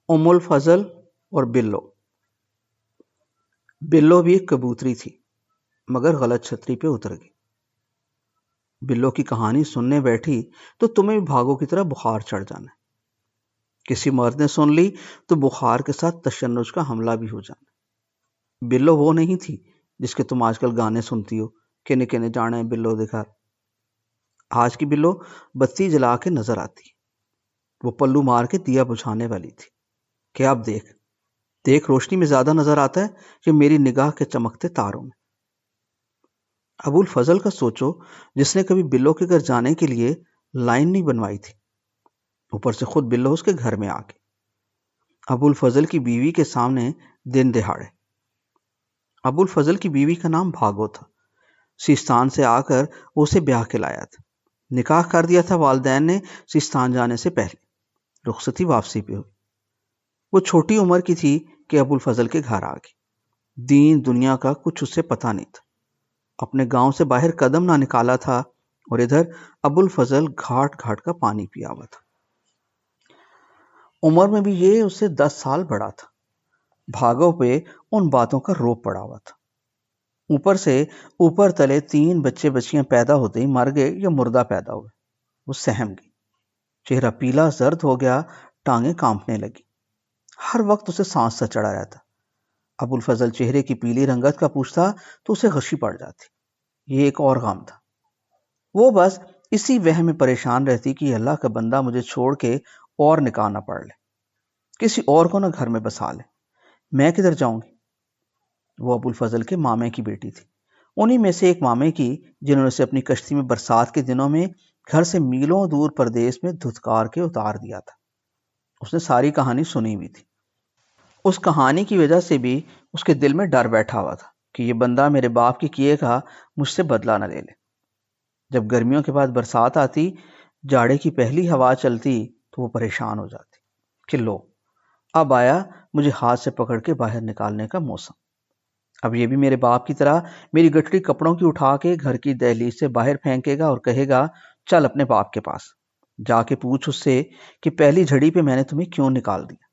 ام الفضل اور بلو۔ بلو بھی ایک کبوتری تھی مگر غلط چھتری پہ اتر گئی۔ بلو کی کہانی سننے بیٹھی تو تمہیں بھی بھاگو کی طرح بخار چڑھ جانا ہے۔ کسی مرد نے سن لی تو بخار کے ساتھ تشنج کا حملہ بھی ہو جانا۔ بلو وہ نہیں تھی جس کے تم آج کل گانے سنتی ہو، کنے کنے جانے بلو دکھا۔ آج کی بلو بتی جلا کے نظر آتی، وہ پلو مار کے دیا بجھانے والی تھی کہ اب دیکھ روشنی میں زیادہ نظر آتا ہے کہ میری نگاہ کے چمکتے تاروں میں۔ ابو الفضل کا سوچو، جس نے کبھی بلو کے گھر جانے کے لیے لائن نہیں بنوائی تھی، اوپر سے خود بلو اس کے گھر میں آ گئی۔ ابو الفضل کی بیوی کے سامنے دن دہاڑے۔ ابو الفضل کی بیوی کا نام بھاگو تھا۔ سیستان سے آ کر اسے بیاہ کے لایا تھا۔ نکاح کر دیا تھا والدین نے سیستان جانے سے پہلے، رخصتی واپسی پہ ہوئی۔ وہ چھوٹی عمر کی تھی کہ ابو الفضل کے گھر آ گئی۔ دین دنیا کا کچھ اسے پتہ نہیں تھا، اپنے گاؤں سے باہر قدم نہ نکالا تھا، اور ادھر ابو الفضل گھاٹ گھاٹ کا پانی پیا ہوا تھا۔ عمر میں بھی یہ اس سے 10 سال بڑا تھا۔ بھاگو پہ ان باتوں کا روپ پڑا ہوا تھا۔ اوپر سے اوپر تلے 3 بچے بچیاں پیدا ہوتے ہی مر گئے یا مردہ پیدا ہوئے۔ وہ سہم گئی، چہرہ پیلا زرد ہو گیا، ٹانگیں کانپنے لگی، ہر وقت اسے سانس سا چڑھا رہتا۔ ابو الفضل چہرے کی پیلی رنگت کا پوچھتا تو اسے غشی پڑ جاتی۔ یہ ایک اور غم تھا۔ وہ بس اسی وہم میں پریشان رہتی کہ اللہ کا بندہ مجھے چھوڑ کے اور نکاح نہ پڑھ لے، کسی اور کو نہ گھر میں بسا لے، میں کدھر جاؤں گی۔ وہ ابو الفضل کے مامے کی بیٹی تھی، انہی میں سے ایک مامے کی جنہوں نے اسے اپنی کشتی میں برسات کے دنوں میں گھر سے میلوں دور پردیس میں دھتکار کے اتار دیا تھا۔ اس نے ساری کہانی سنی ہوئی تھی۔ اس کہانی کی وجہ سے بھی اس کے دل میں ڈر بیٹھا ہوا تھا کہ یہ بندہ میرے باپ کے کیے کا مجھ سے بدلہ نہ لے لے۔ جب گرمیوں کے بعد برسات آتی، جاڑے کی پہلی ہوا چلتی تو وہ پریشان ہو جاتی کہ لو، اب آیا مجھے ہاتھ سے پکڑ کے باہر نکالنے کا موسم۔ اب یہ بھی میرے باپ کی طرح میری گٹھڑی کپڑوں کی اٹھا کے گھر کی دہلیز سے باہر پھینکے گا اور کہے گا چل اپنے باپ کے پاس جا کے پوچھ اس سے کہ پہلی جھڑی پہ میں نے تمہیں کیوں نکال دیا۔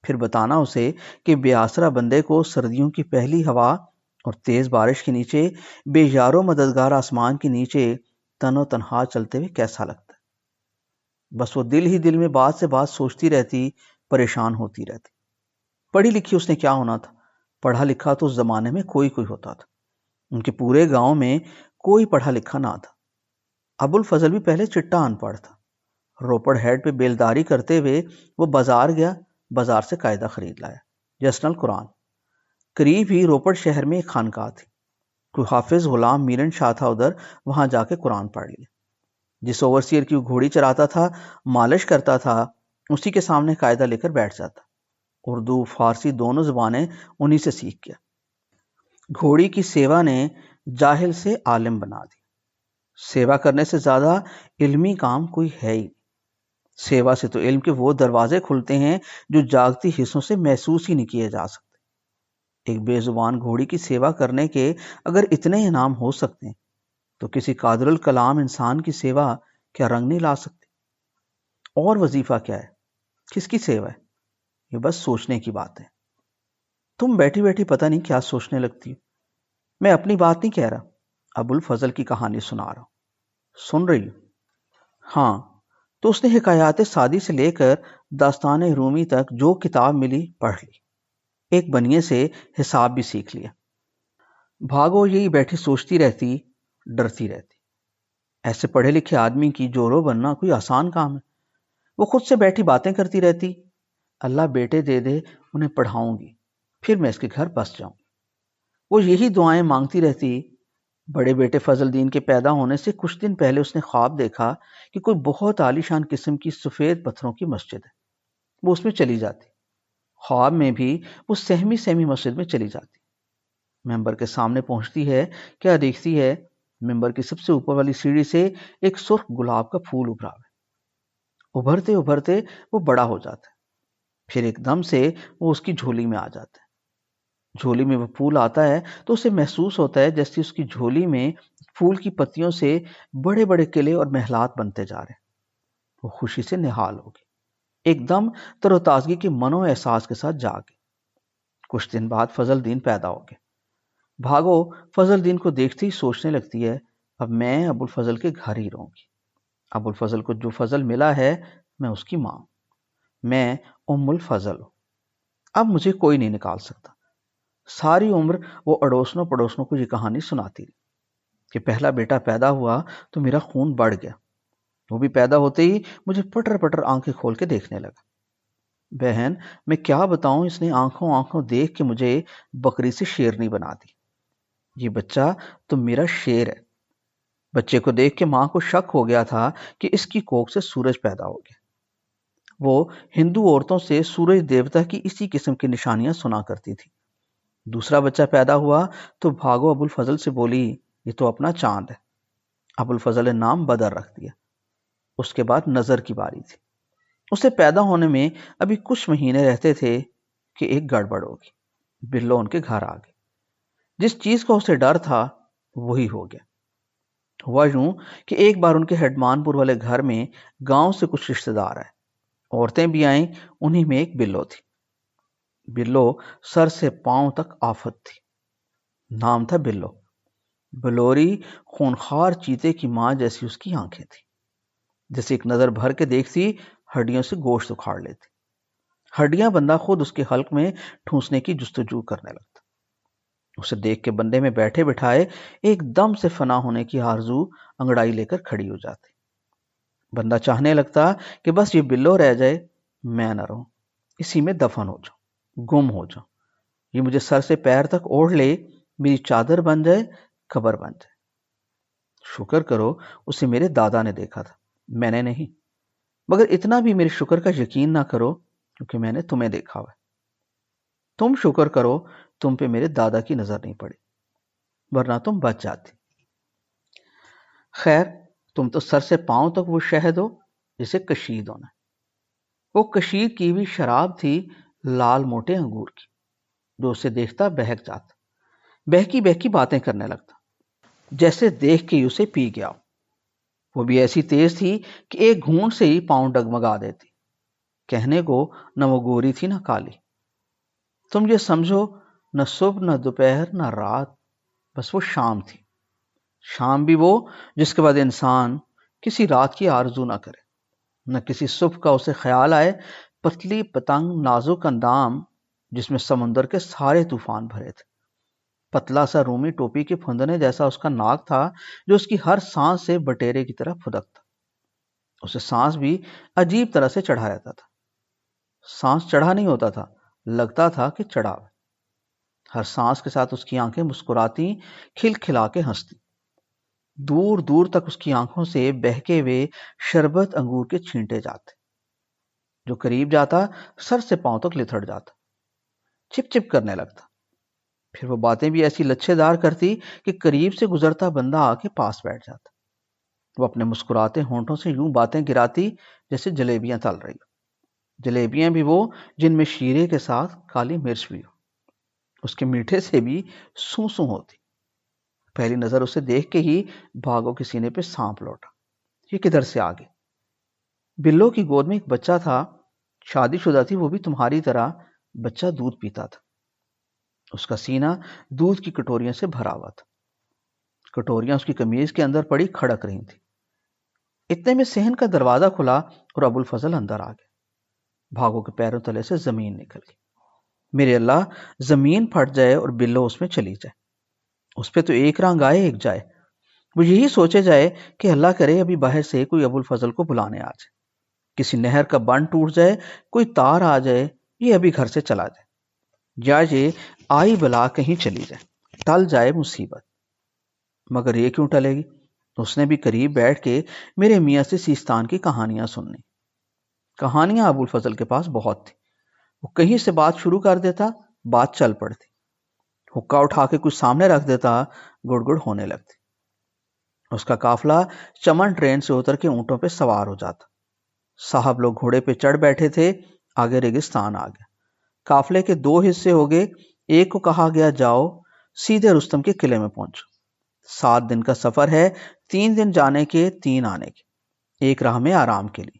پھر بتانا اسے کہ بے آسرا بندے کو سردیوں کی پہلی ہوا اور تیز بارش کے نیچے، بے یار و مددگار آسمان کے نیچے تن و تنہا چلتے ہوئے کیسا لگتا ہے۔ بس وہ دل ہی دل میں بات سے بات سوچتی رہتی، پریشان ہوتی رہتی۔ پڑھی لکھی اس نے کیا ہونا تھا؟ پڑھا لکھا تو اس زمانے میں کوئی ہوتا تھا۔ ان کے پورے گاؤں میں کوئی پڑھا لکھا نہ تھا۔ ابو الفضل بھی پہلے چٹا ان پڑھ تھا۔ روپڑ ہیڈ پہ بیلداری کرتے ہوئے وہ بازار گیا، بازار سے قاعدہ خرید لایا، جسن القرآن۔ قریب ہی روپڑ شہر میں ایک خانقاہ تھی، کوئی حافظ غلام میرن شاہ تھا ادھر، وہاں جا کے قرآن پڑھ لیا۔ جس اوورسیئر کی وہ گھوڑی چراتا تھا، مالش کرتا تھا، اسی کے سامنے قاعدہ لے کر بیٹھ جاتا۔ اردو فارسی دونوں زبانیں انہی سے سیکھ گیا۔ گھوڑی کی سیوا نے جاہل سے عالم بنا دی۔ سیوا کرنے سے زیادہ علمی کام کوئی ہے ہی۔ سیوا سے تو علم کے وہ دروازے کھلتے ہیں جو جاگتی حصوں سے محسوس ہی نہیں کیے جا سکتے۔ ایک بے زبان گھوڑی کی سیوا کرنے کے اگر اتنے انعام ہو سکتے ہیں تو کسی قادر الکلام انسان کی سیوا کیا رنگ نہیں لا سکتی؟ اور وظیفہ کیا ہے؟ کس کی سیوا ہے؟ یہ بس سوچنے کی بات ہے۔ تم بیٹھی بیٹھی پتہ نہیں کیا سوچنے لگتی ہو۔ میں اپنی بات نہیں کہہ رہا، ابو الفضل کی کہانی سنا رہا ہوں۔ سن رہی ہو؟ ہاں۔ تو اس نے حکایات سعدی سے لے کر داستان رومی تک جو کتاب ملی پڑھ لی، ایک بنیے سے حساب بھی سیکھ لیا۔ بھاگو یہی بیٹھی سوچتی رہتی، ڈرتی رہتی۔ ایسے پڑھے لکھے آدمی کی جورو بننا کوئی آسان کام ہے؟ وہ خود سے بیٹھی باتیں کرتی رہتی، اللہ بیٹے دے دے، انہیں پڑھاؤں گی، پھر میں اس کے گھر بس جاؤں۔ وہ یہی دعائیں مانگتی رہتی۔ بڑے بیٹے فضل دین کے پیدا ہونے سے کچھ دن پہلے اس نے خواب دیکھا کہ کوئی بہت عالیشان قسم کی سفید پتھروں کی مسجد ہے، وہ اس میں چلی جاتی۔ خواب میں بھی وہ سہمی سہمی مسجد میں چلی جاتی۔ ممبر کے سامنے پہنچتی ہے، کیا دیکھتی ہے؟ ممبر کی سب سے اوپر والی سیڑھی سے ایک سرخ گلاب کا پھول ابھرا ہے۔ ابھرتے ابھرتے وہ بڑا ہو جاتا ہے، پھر ایک دم سے وہ اس کی جھولی میں آ جاتا ہے۔ جھولی میں وہ پھول آتا ہے تو اسے محسوس ہوتا ہے جیسے اس کی جھولی میں پھول کی پتیوں سے بڑے بڑے قلعے اور محلات بنتے جا رہے ہیں۔ وہ خوشی سے نہال ہوگی۔ ایک دم تر و تازگی کے منو احساس کے ساتھ جاگے۔ کچھ دن بعد فضل دین پیدا ہو گئے۔ بھاگو فضل دین کو دیکھتے ہی سوچنے لگتی ہے، اب میں ابو الفضل کے گھر ہی رہوں گی۔ ابو الفضل کو جو فضل ملا ہے میں اس کی ماں ہوں، میں ام الفضل ہوں، اب مجھے کوئی نہیں نکال سکتا۔ ساری عمر وہ اڑوسنوں پڑوسنوں کو یہ کہانی سناتی رہی کہ پہلا بیٹا پیدا ہوا تو میرا خون بڑھ گیا، وہ بھی پیدا ہوتے ہی مجھے پٹر پٹر آنکھیں کھول کے دیکھنے لگا۔ بہن میں کیا بتاؤں، اس نے آنکھوں آنکھوں دیکھ کے مجھے بکری سے شیرنی بنا دی۔ یہ بچہ تو میرا شیر ہے۔ بچے کو دیکھ کے ماں کو شک ہو گیا تھا کہ اس کی کوکھ سے سورج پیدا ہو گیا۔ وہ ہندو عورتوں سے سورج دیوتا کی اسی قسم کی نشانیاں سنا کرتی تھی۔ دوسرا بچہ پیدا ہوا تو بھاگو ابو الفضل سے بولی، یہ تو اپنا چاند ہے۔ ابو الفضل نے نام بدر رکھ دیا۔ اس کے بعد نظر کی باری تھی۔ اسے پیدا ہونے میں ابھی کچھ مہینے رہتے تھے کہ ایک گڑبڑ ہوگی۔ بلو ان کے گھر آ گئی۔ جس چیز کا اسے ڈر تھا وہی ہو گیا۔ ہوا یوں کہ ایک بار ان کے ہڈمان پور والے گھر میں گاؤں سے کچھ رشتہ دار آئے، عورتیں بھی آئیں، انہی میں ایک بلو تھی۔ بلو سر سے پاؤں تک آفت تھی۔ نام تھا بلو۔ بلوری خونخوار چیتے کی ماں جیسی اس کی آنکھیں تھی، جیسے ایک نظر بھر کے دیکھتی ہڈیوں سے گوشت اکھاڑ لیتی۔ ہڈیاں بندہ خود اس کے حلق میں ٹھونسنے کی جستجو کرنے لگتا۔ اسے دیکھ کے بندے میں بیٹھے بٹھائے ایک دم سے فنا ہونے کی آرزو انگڑائی لے کر کھڑی ہو جاتی۔ بندہ چاہنے لگتا کہ بس یہ بلو رہ جائے، میں نہ رہوں، اسی میں دفن ہو جاؤں، گم ہو جاؤں، یہ مجھے سر سے پیر تک اوڑھ لے، میری چادر بن جائے، قبر بن جائے۔ شکر کرو اسے میرے دادا نے دیکھا تھا، میں نے نہیں، مگر اتنا بھی میرے شکر کا یقین نہ کرو کیونکہ میں نے تمہیں دیکھا ہوا ہے۔ تم شکر کرو تم پہ میرے دادا کی نظر نہیں پڑی، ورنہ تم بچ جاتی۔ خیر تم تو سر سے پاؤں تک وہ شہد ہو جسے کشید ہونا ہے۔ وہ کشید کی ہوئی شراب تھی لال موٹے انگور کی، جو اسے دیکھتا بہک جاتا، بہکی بہکی باتیں کرنے لگتا، جیسے دیکھ کے ہی اسے پی گیا ہو۔ وہ بھی ایسی تیز تھی کہ ایک گھونٹ سے ہی پاؤں ڈگمگا دیتی۔ کہنے کو نہ وہ گوری تھی نہ کالی، تم یہ سمجھو نہ صبح نہ دوپہر نہ رات، بس وہ شام تھی۔ شام بھی وہ جس کے بعد انسان کسی رات کی آرزو نہ کرے، نہ کسی صبح کا اسے خیال آئے۔ پتلی پتنگ نازک اندام جس میں سمندر کے سارے طوفان بھرے تھے، پتلا سا رومی ٹوپی کے پھندنے جیسا اس کا ناک تھا جو اس کی ہر سانس سے بٹیرے کی طرح پھدکتا۔ اسے سانس بھی عجیب طرح سے چڑھا رہتا تھا۔ سانس چڑھا نہیں ہوتا تھا، لگتا تھا کہ چڑھا۔ ہر سانس کے ساتھ اس کی آنکھیں مسکراتی، کھل کھلا کے ہنستی۔ دور دور تک اس کی آنکھوں سے بہکے ہوئے شربت انگور کے چھینٹے جاتے، جو قریب جاتا سر سے پاؤں تک لتھڑ جاتا، چپ چپ کرنے لگتا۔ پھر وہ باتیں بھی ایسی لچھے دار کرتی کہ قریب سے گزرتا بندہ آ کے پاس بیٹھ جاتا۔ وہ اپنے مسکراتے ہونٹوں سے یوں باتیں گراتی جیسے جلیبیاں تل رہی ہو، جلیبیاں بھی وہ جن میں شیرے کے ساتھ کالی مرچ بھی ہو۔ اس کے میٹھے سے بھی سوں سوں ہوتی۔ پہلی نظر اسے دیکھ کے ہی بھاگو کے سینے پہ سانپ لوٹا، یہ کدھر سے آ گئی؟ بلو کی گود میں ایک بچہ تھا، شادی شدہ تھی وہ بھی تمہاری طرح، بچہ دودھ پیتا تھا، اس کا سینہ دودھ کی کٹوریاں سے بھرا ہوا تھا، کٹوریاں اس کی قمیض کے اندر پڑی کھڑک رہی تھی۔ اتنے میں صحن کا دروازہ کھلا اور ابو الفضل اندر آ گیا۔ بھاگو کے پیروں تلے سے زمین نکل گئی۔ میرے اللہ، زمین پھٹ جائے اور بلو اس میں چلی جائے، اس پہ تو ایک رنگ آئے ایک جائے۔ وہ یہی سوچے جائے کہ اللہ کرے ابھی باہر سے کوئی ابو الفضل کو بلانے آ جائے، کسی نہر کا بند ٹوٹ جائے، کوئی تار آ جائے، یہ ابھی گھر سے چلا جائے، یا یہ آئی بلا کہیں چلی جائے، ٹل جائے مصیبت۔ مگر یہ کیوں ٹلے گی؟ اس نے بھی قریب بیٹھ کے میرے میاں سے سیستان کی کہانیاں سننی۔ کہانیاں ابو الفضل کے پاس بہت تھی، وہ کہیں سے بات شروع کر دیتا، بات چل پڑتی، حقہ اٹھا کے کچھ سامنے رکھ دیتا، گڑ گڑ ہونے لگتی۔ اس کا قافلہ چمن ٹرین سے اتر کے اونٹوں پہ سوار ہو جاتا۔ صاحب لوگ گھوڑے پہ چڑھ بیٹھے تھے، آگے ریگستان آ گیا۔ قافلے کے دو حصے ہو گئے، ایک کو کہا گیا جاؤ سیدھے رستم کے قلعے میں پہنچو، 7 دن کا سفر ہے، 3 دن جانے کے 3 آنے کے، ایک راہ میں آرام کے لیے،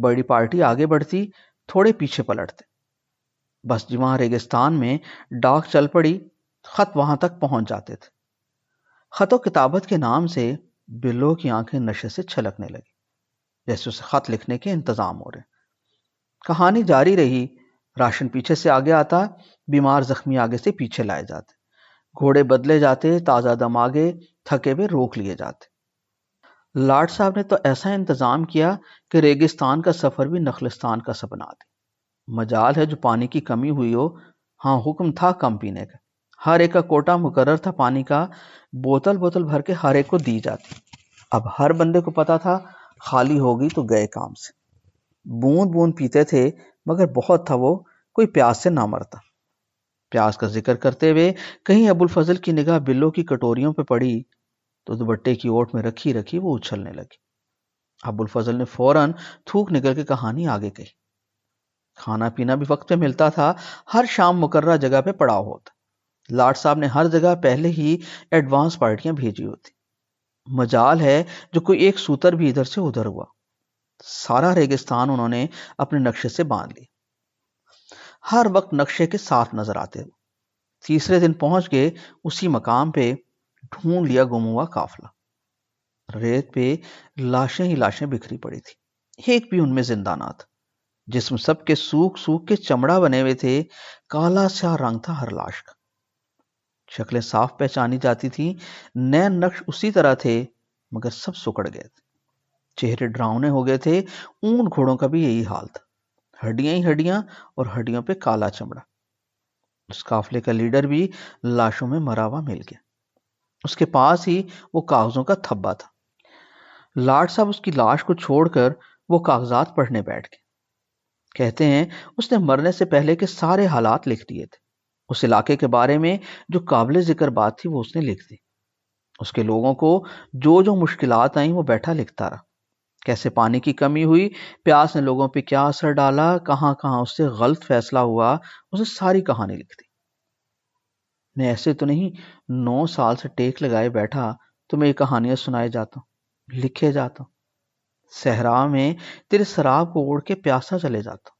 بڑی پارٹی آگے بڑھتی، تھوڑے پیچھے پلٹتے. بس جی وہاں ریگستان میں ڈاک چل پڑی، خط وہاں تک پہنچ جاتے تھے. خط و کتابت کے نام سے بلو کی آنکھیں نشے سے چھلکنے لگی، جیسے اسے خط لکھنے کے انتظام ہو رہے. کہانی جاری رہی. راشن پیچھے سے آگے آتا، بیمار زخمی آگے سے پیچھے لائے جاتے، گھوڑے بدلے جاتے، تازہ دم آگے، تھکے ہوئے روک لیے جاتے. لاٹ صاحب نے تو ایسا انتظام کیا کہ ریگستان کا سفر بھی نخلستان کا سا بنا دیا. مجال ہے جو پانی کی کمی ہوئی ہو. ہاں حکم تھا کم پینے کا، ہر ایک کا کوٹا مقرر تھا پانی کا، بوتل بوتل بھر کے ہر ایک کو دی جاتی. اب ہر بندے کو پتا تھا خالی ہوگی تو گئے کام سے. بوند بوند پیتے تھے، مگر بہت تھا وہ، کوئی پیاس سے نہ مرتا. پیاس کا ذکر کرتے ہوئے کہیں ابو الفضل کی نگاہ بلو کی کٹوریوں پہ پڑی تو دوپٹے کی اوٹ میں رکھی رکھی وہ اچھلنے لگی. ابو الفضل نے فوراً تھوک نکل کے کہانی آگے کہی. کھانا پینا بھی وقت پہ ملتا تھا، ہر شام مقررہ جگہ پہ پڑاؤ ہوتا. لاٹ صاحب نے ہر جگہ پہلے ہی ایڈوانس پارٹیاں بھیجی ہوتی. مجال ہے جو کوئی ایک سوتر بھی ادھر سے ادھر ہوا. سارا ریگستان انہوں نے اپنے نقشے سے باندھ لی، ہر وقت نقشے کے ساتھ نظر آتے. تیسرے دن پہنچ گئے اسی مقام پہ، ڈھونڈ لیا گم ہوا قافلہ. ریت پہ لاشیں ہی لاشیں بکھری پڑی تھی، ایک بھی ان میں زندہ نہ تھا. جسم سب کے سوکھ سوکھ کے چمڑا بنے ہوئے تھے، کالا سیاہ رنگ تھا ہر لاش کا. شکلیں صاف پہچانی جاتی تھی، نین نقش اسی طرح تھے، مگر سب سکڑ گئے تھے. چہرے ڈراؤنے ہو گئے تھے. اونٹ گھوڑوں کا بھی یہی حال تھا، ہڈیاں ہی ہڈیاں اور ہڈیوں پہ کالا چمڑا. اس قافلے کا لیڈر بھی لاشوں میں مرا ہوا مل گیا. اس کے پاس ہی وہ کاغذوں کا تھبا تھا. لاٹ صاحب اس کی لاش کو چھوڑ کر وہ کاغذات پڑھنے بیٹھ گئے. کہتے ہیں اس نے مرنے سے پہلے کے سارے حالات لکھ دیے تھے. اس علاقے کے بارے میں جو قابل ذکر بات تھی وہ اس نے لکھ دی. اس کے لوگوں کو جو جو مشکلات آئیں وہ بیٹھا لکھتا رہا. کیسے پانی کی کمی ہوئی، پیاس نے لوگوں پہ کیا اثر ڈالا، کہاں کہاں اس سے غلط فیصلہ ہوا، اسے ساری کہانی لکھ دی. میں ایسے تو نہیں 9 سال سے ٹیک لگائے بیٹھا تمہیں یہ کہانیاں سنائے جاتا ہوں، لکھے جاتا ہوں. صحرا میں تیرے سراب کو اوڑھ کے پیاسا چلے جاتا ہوں.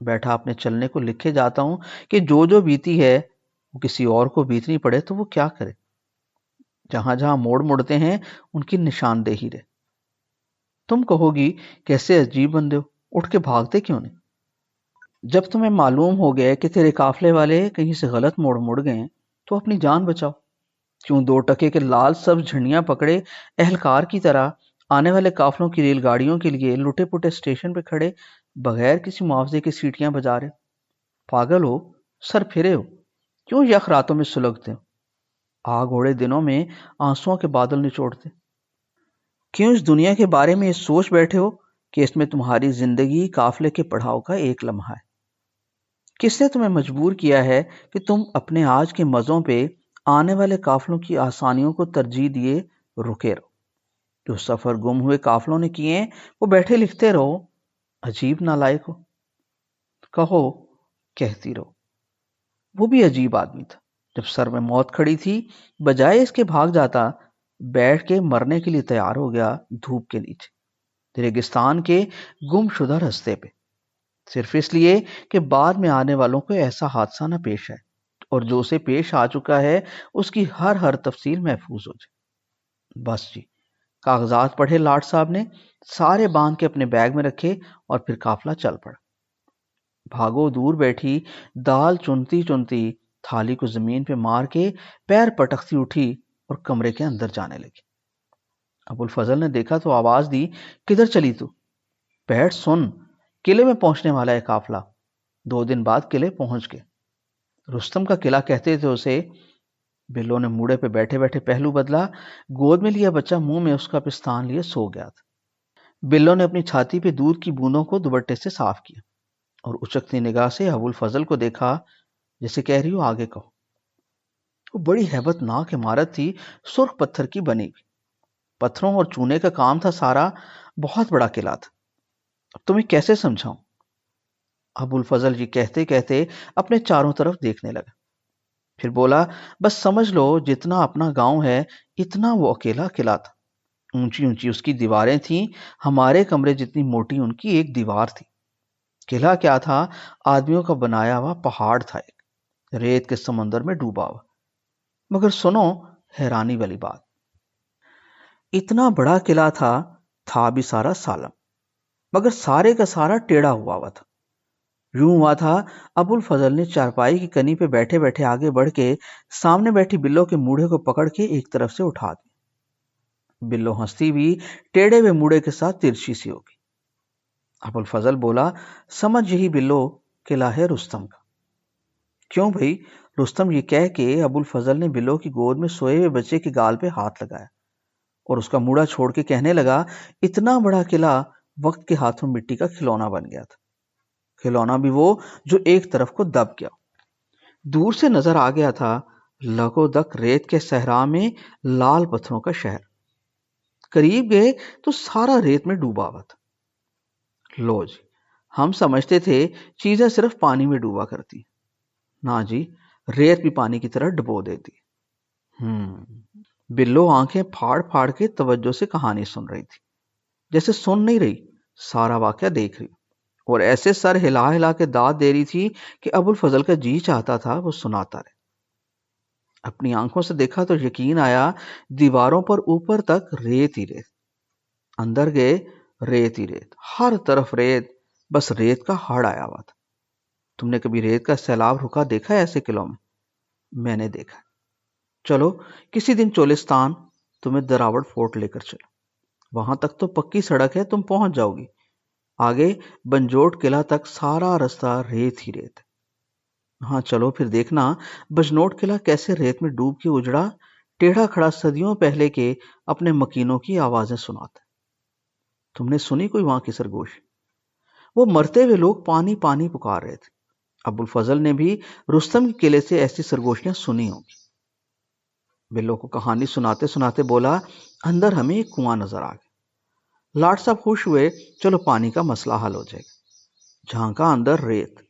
بیٹھا اپنے چلنے کو لکھے جاتا ہوں کہ جو جو بیتی ہے وہ کسی اور کو بیتنی پڑے تو وہ کیا کرے. جہاں جہاں موڑ مڑتے ہیں ان کی نشاندہی رہے. تم کہو گی کیسے عجیب بندے ہو، اٹھ کے بھاگتے کیوں نہیں؟ جب تمہیں معلوم ہو گیا کہ تیرے قافلے والے کہیں سے غلط موڑ مڑ گئے تو اپنی جان بچاؤ. کیوں 2 ٹکے کے لال سب جھنڈیاں پکڑے اہلکار کی طرح آنے والے قافلوں کی ریل گاڑیوں کے لیے لٹے پٹے اسٹیشن پہ کھڑے بغیر کسی معاوضے کی سیٹیاں بجا رہے؟ پاگل ہو، سر پھرے ہو، کیوں یخ راتوں میں سلگتے ہو، آگ اوڑے دنوں میں آنسوؤں کے بادل نچوڑتے؟ کیوں اس دنیا کے بارے میں یہ سوچ بیٹھے ہو کہ اس میں تمہاری زندگی قافلے کے پڑاؤ کا ایک لمحہ ہے؟ کس نے تمہیں مجبور کیا ہے کہ تم اپنے آج کے مزوں پہ آنے والے قافلوں کی آسانیوں کو ترجیح دیے رکے رہو؟ جو سفر گم ہوئے قافلوں نے کیے وہ بیٹھے لکھتے رہو. عجیب نالائق ہو، کہو کہتی رہو. وہ بھی عجیب آدمی تھا. جب سر میں موت کھڑی تھی بجائے اس کے بھاگ جاتا، بیٹھ کے مرنے کے لیے تیار ہو گیا دھوپ کے نیچے ریگستان کے گم شدہ رستے پہ، صرف اس لیے کہ بعد میں آنے والوں کو ایسا حادثہ نہ پیش آئے اور جو اسے پیش آ چکا ہے اس کی ہر تفصیل محفوظ ہو جائے. بس جی کاغذات پڑھے لاٹ صاحب نے، سارے باندھ کے اپنے بیگ میں رکھے اور پھر قافلہ چل پڑا. بھاگو دور بیٹھی دال چنتی چنتی تھالی کو زمین پہ مار کے پیر پٹکتی اٹھی اور کمرے کے اندر جانے لگی. ابو الفضل نے دیکھا تو آواز دی، کدھر چلی تو؟ بیٹھ سن، قلعے میں پہنچنے والا ہے قافلہ. 2 دن بعد قلعے پہنچ گئے. رستم کا قلعہ کہتے تھے اسے. بلو نے موڑے پہ بیٹھے بیٹھے پہلو بدلا، گود میں لیا بچہ منہ میں اس کا پستان لیے سو گیا تھا. بلو نے اپنی چھاتی پہ دودھ کی بوندوں کو دوپٹے سے صاف کیا اور اچکتی نگاہ سے ابو الفضل کو دیکھا جیسے کہہ رہی ہو آگے کہو. وہ بڑی ہیبت ناک عمارت تھی، سرخ پتھر کی بنی ہوئی، پتھروں اور چونے کا کام تھا سارا. بہت بڑا قلعہ تھا. اب تمہیں کیسے سمجھاؤں؟ ابو الفضل جی کہتے کہتے اپنے چاروں طرف دیکھنے لگا، پھر بولا بس سمجھ لو جتنا اپنا گاؤں ہے اتنا وہ اکیلا قلعہ تھا. اونچی اونچی اس کی دیواریں تھیں، ہمارے کمرے جتنی موٹی ان کی ایک دیوار تھی۔ قلعہ کیا تھا؟ آدمیوں کا بنایا ہوا پہاڑ تھا، ایک ریت کے سمندر میں ڈوبا ہوا۔ مگر سنو حیرانی والی بات، اتنا بڑا قلعہ تھا بھی سارا سالم، مگر سارے کا سارا ٹیڑھا ہوا تھا۔ یوں ہوا تھا ابو الفضل نے چارپائی کی کنی پہ بیٹھے بیٹھے آگے بڑھ کے سامنے بیٹھی بلو کے موڑے کو پکڑ کے ایک طرف سے اٹھا دیا۔ بلو ہنستی بھی ٹیڑھے ہوئے موڑے کے ساتھ ترچھی سی ہوگی۔ ابو الفضل بولا، سمجھ یہی بلو قلعہ ہے رستم کا۔ کیوں بھائی؟ رستم یہ کہہ کے ابو الفضل نے بلو کی گود میں سوئے ہوئے بچے کے گال پہ ہاتھ لگایا اور اس کا موڑا چھوڑ کے کہنے لگا، اتنا بڑا قلعہ وقت کے ہاتھوں مٹی کا کھلونا بن گیا تھا، کھلونا بھی وہ جو ایک طرف کو دب گیا۔ دور سے نظر آ گیا تھا لگو دک ریت کے صحرا میں لال پتھروں کا شہر، قریب گئے تو سارا ریت میں ڈوبا ہوا تھا۔ لو جی، ہم سمجھتے تھے چیزیں صرف پانی میں ڈوبا کرتی، نہ جی، ریت بھی پانی کی طرح ڈبو دیتی۔ بلو آنکھیں پھاڑ پھاڑ کے توجہ سے کہانی سن رہی تھی، جیسے سن نہیں رہی، سارا واقعہ دیکھ رہی، اور ایسے سر ہلا ہلا کے داد دے رہی تھی کہ ابو الفضل کا جی چاہتا تھا وہ سناتا رہے۔ اپنی آنکھوں سے دیکھا تو یقین آیا، دیواروں پر اوپر تک ریت ہی ریت، اندر گئے ریت ہی ریت، ہر طرف ریت، بس ریت کا ہڑ آیا ہوا تھا۔ تم نے کبھی ریت کا سیلاب رکا دیکھا ہے ایسے قلعوں میں؟ میں نے دیکھا۔ چلو کسی دن چولستان تمہیں دراوڑ فورٹ لے کر چلو، وہاں تک تو پکی سڑک ہے، تم پہنچ جاؤ گی۔ آگے بنجوٹ قلعہ تک سارا رستہ ریت ہی ریت ہے۔ ہاں چلو پھر دیکھنا بجنوٹ قلعہ کیسے ریت میں ڈوب کے اجڑا، ٹیڑھا کھڑا صدیوں پہلے کے اپنے مکینوں کی آوازیں سناتا ہے۔ تم نے سنی کوئی وہاں کی سرگوشی؟ وہ مرتے ہوئے لوگ پانی پانی پکار رہے تھے۔ ابو الفضل نے بھی رستم کے قلعے سے ایسی سرگوشیاں سنی ہوں گی۔ بلو کو کہانی سناتے سناتے بولا، اندر ہمیں ایک کنواں نظر آ گیا۔ لاٹ صاحب خوش ہوئے، چلو پانی کا مسئلہ حل ہو جائے گا۔ جھانکا اندر ریت،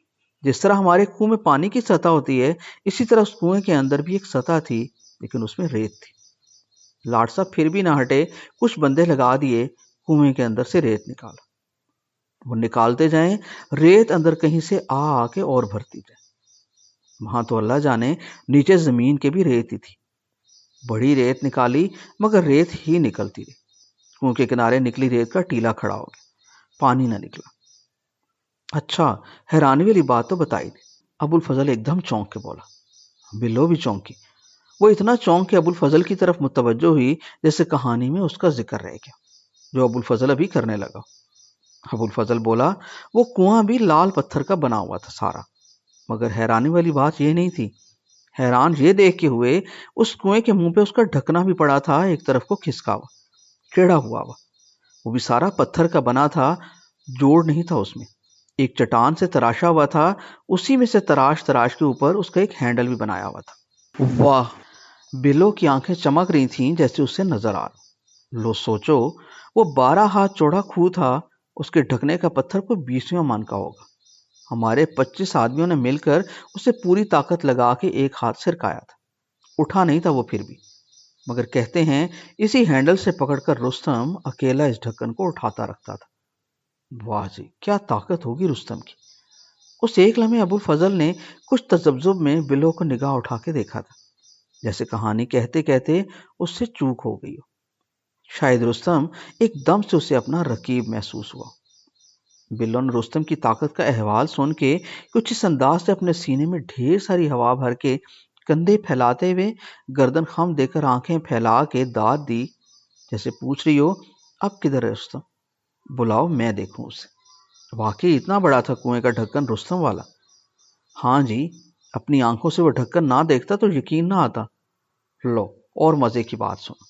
جس طرح ہمارے کنویں میں پانی کی سطح ہوتی ہے، اسی طرح اس کنویں کے اندر بھی ایک سطح تھی، لیکن اس میں ریت تھی۔ لاٹ صاحب پھر بھی نہ ہٹے، کچھ بندے لگا دیے، کنویں کے اندر سے ریت نکالا۔ وہ نکالتے جائیں، ریت اندر کہیں سے آ کے اور بھرتی جائے۔ وہاں تو اللہ جانے نیچے زمین کے بھی ریت ہی تھی۔ بڑی ریت نکالی مگر ریت ہی نکلتی رہی۔ کنویں کے کنارے نکلی ریت کا ٹیلا کھڑا ہو گیا، پانی نہ نکلا۔ اچھا حیرانی والی بات تو بتائی دی۔ ابو الفضل ایک دم چونک کے بولا۔ بلو بھی چونکی، وہ اتنا چونک کے ابو الفضل کی طرف متوجہ ہوئی جیسے کہانی میں اس کا ذکر رہ گیا جو ابو الفضل ابھی کرنے لگا۔ ابو الفضل بولا، وہ کنواں بھی لال پتھر کا بنا ہوا تھا سارا، مگر حیرانی والی بات یہ نہیں تھی۔ حیران یہ دیکھ کے ہوئے اس کنویں کے منہ پہ اس کا ڈھکنا بھی پڑا تھا، ایک طرف کو کھسکا ہوا، ٹیڑھا ہوا، وہ بھی سارا پتھر کا بنا تھا، جوڑ نہیں تھا اس میں، ایک چٹان سے تراشا ہوا تھا، اسی میں سے تراش تراش کے اوپر اس کا ایک ہینڈل بھی بنایا ہوا تھا۔ واہ! بلو کی آنکھیں چمک رہی تھیں جیسے اس سے نظر آ رہا۔ لو سوچو، وہ 12 ہاتھ چوڑا کھو تھا، اس کے ڈھکنے کا پتھر کوئی 20ویں من کا ہوگا۔ ہمارے 25 آدمیوں نے مل کر اسے پوری طاقت لگا کے ایک ہاتھ سے رکایا تھا، اٹھا نہیں تھا وہ پھر بھی، مگر کہتے ہیں اسی ہینڈل سے پکڑ کر رستم اکیلا اس ڈھکن کو اٹھاتا رکھتا تھا۔ واہ جی، کیا طاقت ہوگی رستم کی! اس ایک لمحے ابو الفضل نے کچھ تذبذب میں بلو کو نگاہ اٹھا کے دیکھا تھا، جیسے کہانی کہتے کہتے اس سے چوک ہو گئی ہو۔ شاید رستم ایک دم سے اسے اپنا رقیب محسوس ہوا۔ بلو نے رستم کی طاقت کا احوال سن کے کچھ اس انداز سے اپنے سینے میں ڈھیر ساری ہوا بھر کے کندھے پھیلاتے ہوئے گردن خم دے کر آنکھیں پھیلا کے داد دی، جیسے پوچھ رہی ہو، اب کدھر ہے رستم؟ بلاؤ میں دیکھوں اسے۔ واقعی اتنا بڑا تھا کنویں کا ڈھکن رستم والا؟ ہاں جی، اپنی آنکھوں سے وہ ڈھکن نہ دیکھتا تو یقین نہ آتا۔ لو اور مزے کی بات سنو،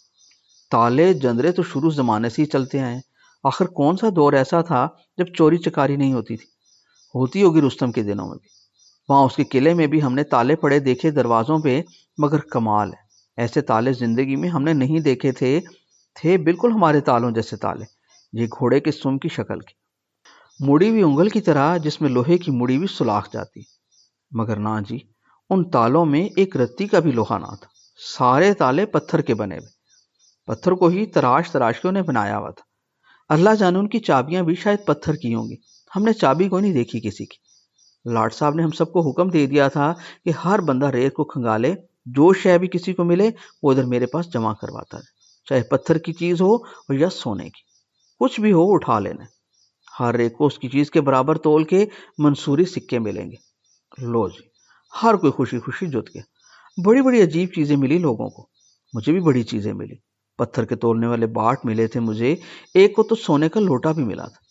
تالے جندرے تو شروع زمانے سے ہی چلتے آئے ہیں، آخر کون سا دور ایسا تھا جب چوری چکاری نہیں ہوتی تھی؟ ہوتی ہوگی رستم کے دنوں میں بھی، وہاں اس کے قلعے میں بھی ہم نے تالے پڑے دیکھے دروازوں پہ، مگر کمال ہے، ایسے تالے زندگی میں ہم نے نہیں دیکھے تھے بالکل ہمارے تالوں جیسے تالے، یہ گھوڑے کے سم کی شکل کی، مڑی ہوئی انگل کی طرح، جس میں لوہے کی مڑی ہوئی سلاخ جاتی، مگر نہ جی، ان تالوں میں ایک رتی کا بھی لوہا نہ تھا، سارے تالے پتھر کے بنے ہوئے، پتھر کو ہی تراش تراش کے انہیں بنایا ہوا تھا۔ اللہ جانے ان کی چابیاں بھی شاید پتھر کی ہوں گی، ہم نے چابی کو نہیں دیکھی کسی کی۔ لاٹ صاحب نے ہم سب کو حکم دے دیا تھا کہ ہر بندہ ریت کو کھنگالے، جو شے بھی کسی کو ملے وہ ادھر میرے پاس جمع کرواتا ہے، چاہے پتھر کی چیز ہو یا سونے کی، کچھ بھی ہو اٹھا لینا۔ ہر ایک کو اس کی چیز کے برابر تول کے منصوری سکے ملیں گے۔ لو جی، ہر کوئی خوشی خوشی جت گیا۔ بڑی بڑی عجیب چیزیں ملی لوگوں کو، مجھے بھی بڑی چیزیں ملی۔ پتھر کے تولنے والے باٹ ملے تھے مجھے، ایک کو تو سونے کا لوٹا بھی ملا تھا۔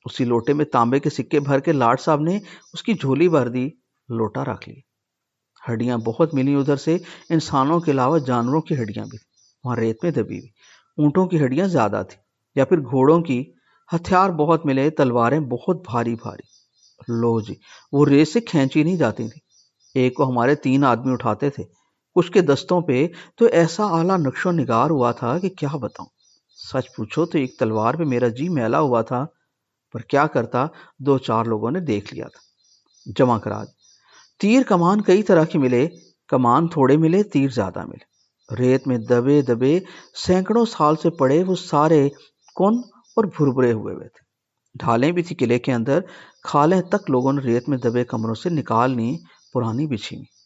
اسی لوٹے میں تانبے کے سکے بھر کے لاٹ صاحب نے اس کی جھولی بھر دی، لوٹا رکھ لی۔ ہڈیاں بہت ملی ادھر سے، انسانوں کے علاوہ جانوروں کی ہڈیاں بھی، وہاں ریت میں دبی ہوئی۔ اونٹوں کی ہڈیاں زیادہ تھی یا پھر گھوڑوں کی۔ ہتھیار بہت ملے، تلواریں بہت بھاری بھاری۔ لو جی، وہ ریت سے کھینچی نہیں جاتی تھی، ایک کو ہمارے 3 آدمی اٹھاتے تھے۔ کچھ کے دستوں پہ تو ایسا اعلیٰ نقش و نگار ہوا تھا کہ کیا بتاؤں۔ سچ پوچھو تو ایک تلوار پہ میرا جی میلا ہوا تھا، پر کیا کرتا، 2-4 لوگوں نے دیکھ لیا تھا، جمع کرا دی۔ تیر کمان کئی طرح کے ملے، کمان تھوڑے ملے، تیر زیادہ ملے۔ ریت میں دبے دبے سینکڑوں سال سے پڑے وہ سارے کن اور بھربھرے ہوئے تھے۔ ڈھالیں بھی تھی قلعے کے اندر، کھالیں تک لوگوں نے ریت میں دبے کمروں سے نکال لی، پرانی بچھی ہوئی۔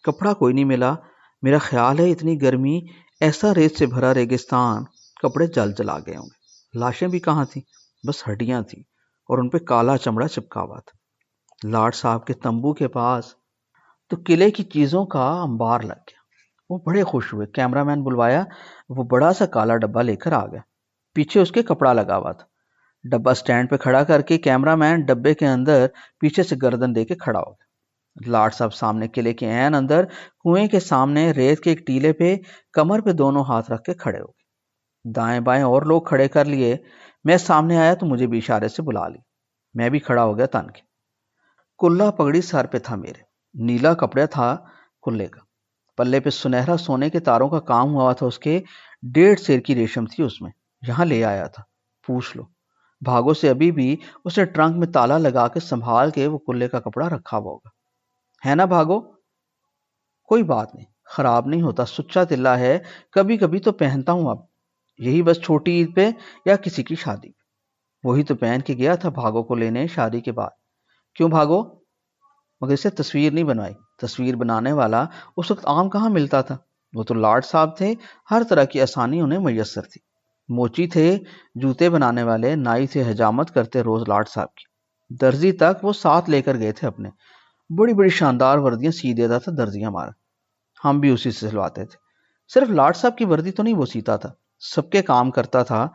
کپڑا کوئی نہیں ملا، میرا خیال ہے اتنی گرمی، ایسا ریت سے بھرا ریگستان، کپڑے جل جلا گئے ہوں گے۔ لاشیں بھی کہاں تھیں، بس ہڈیاں تھیں اور ان پہ کالا چمڑا چپکا ہوا تھا۔ لاٹ صاحب کے تمبو کے پاس تو قلعے کی چیزوں کا انبار لگ گیا۔ وہ بڑے خوش ہوئے، کیمرہ مین بلوایا، وہ بڑا سا کالا ڈبہ لے کر آ گیا، پیچھے اس کے کپڑا لگا ہوا تھا۔ ڈبہ سٹینڈ پہ کھڑا کر کے کیمرہ مین ڈبے کے اندر پیچھے سے گردن دے کے کھڑا ہو گیا۔ لاٹ صاحب سامنے قلعے کے عین اندر کنویں کے سامنے ریت کے ایک ٹیلے پہ کمر پہ دونوں ہاتھ رکھ کے کھڑے ہو گئے۔ دائیں بائیں اور لوگ کھڑے کر لیے۔ میں سامنے آیا تو مجھے بھی اشارے سے بلا لی، میں بھی کھڑا ہو گیا تن کے۔ کلا پگڑی سر پہ تھا میرے، نیلا کپڑا تھا کلے کا، پلے پہ سنہرا سونے کے تاروں کا کام ہوا تھا، اس کے 1.5 سیر کی ریشم تھی اس میں، یہاں لے آیا تھا، پوچھ لو۔ بھاگو سے ابھی بھی اس نے ٹرنک میں تالا لگا کے سنبھال کے وہ کلے کا کپڑا رکھا ہوا ہوگا، ہے نا بھاگو؟ کوئی بات نہیں، خراب نہیں ہوتا، سچا تلا ہے، کبھی کبھی تو پہنتا ہوں، اب یہی بس چھوٹی عید پہ یا کسی کی شادی پہ۔ وہی تو پہن کے گیا تھا بھاگو کو لینے شادی کے بعد۔ کیوں بھاگو؟ مگر اسے تصویر نہیں بنوائی، تصویر بنانے والا اس وقت عام کہاں ملتا تھا، وہ تو لاٹ صاحب تھے، ہر طرح کی آسانی انہیں میسر تھی۔ موچی تھے جوتے بنانے والے، نائی سے حجامت کرتے روز لاٹ صاحب کی، درزی تک وہ ساتھ لے کر گئے تھے اپنے، بڑی بڑی شاندار وردیاں سی دیتا تھا درزی ہمارا، ہم بھی اسی سے سلواتے تھے۔ صرف لاٹ صاحب کی وردی تو نہیں وہ سیتا تھا، سب کے کام کرتا تھا۔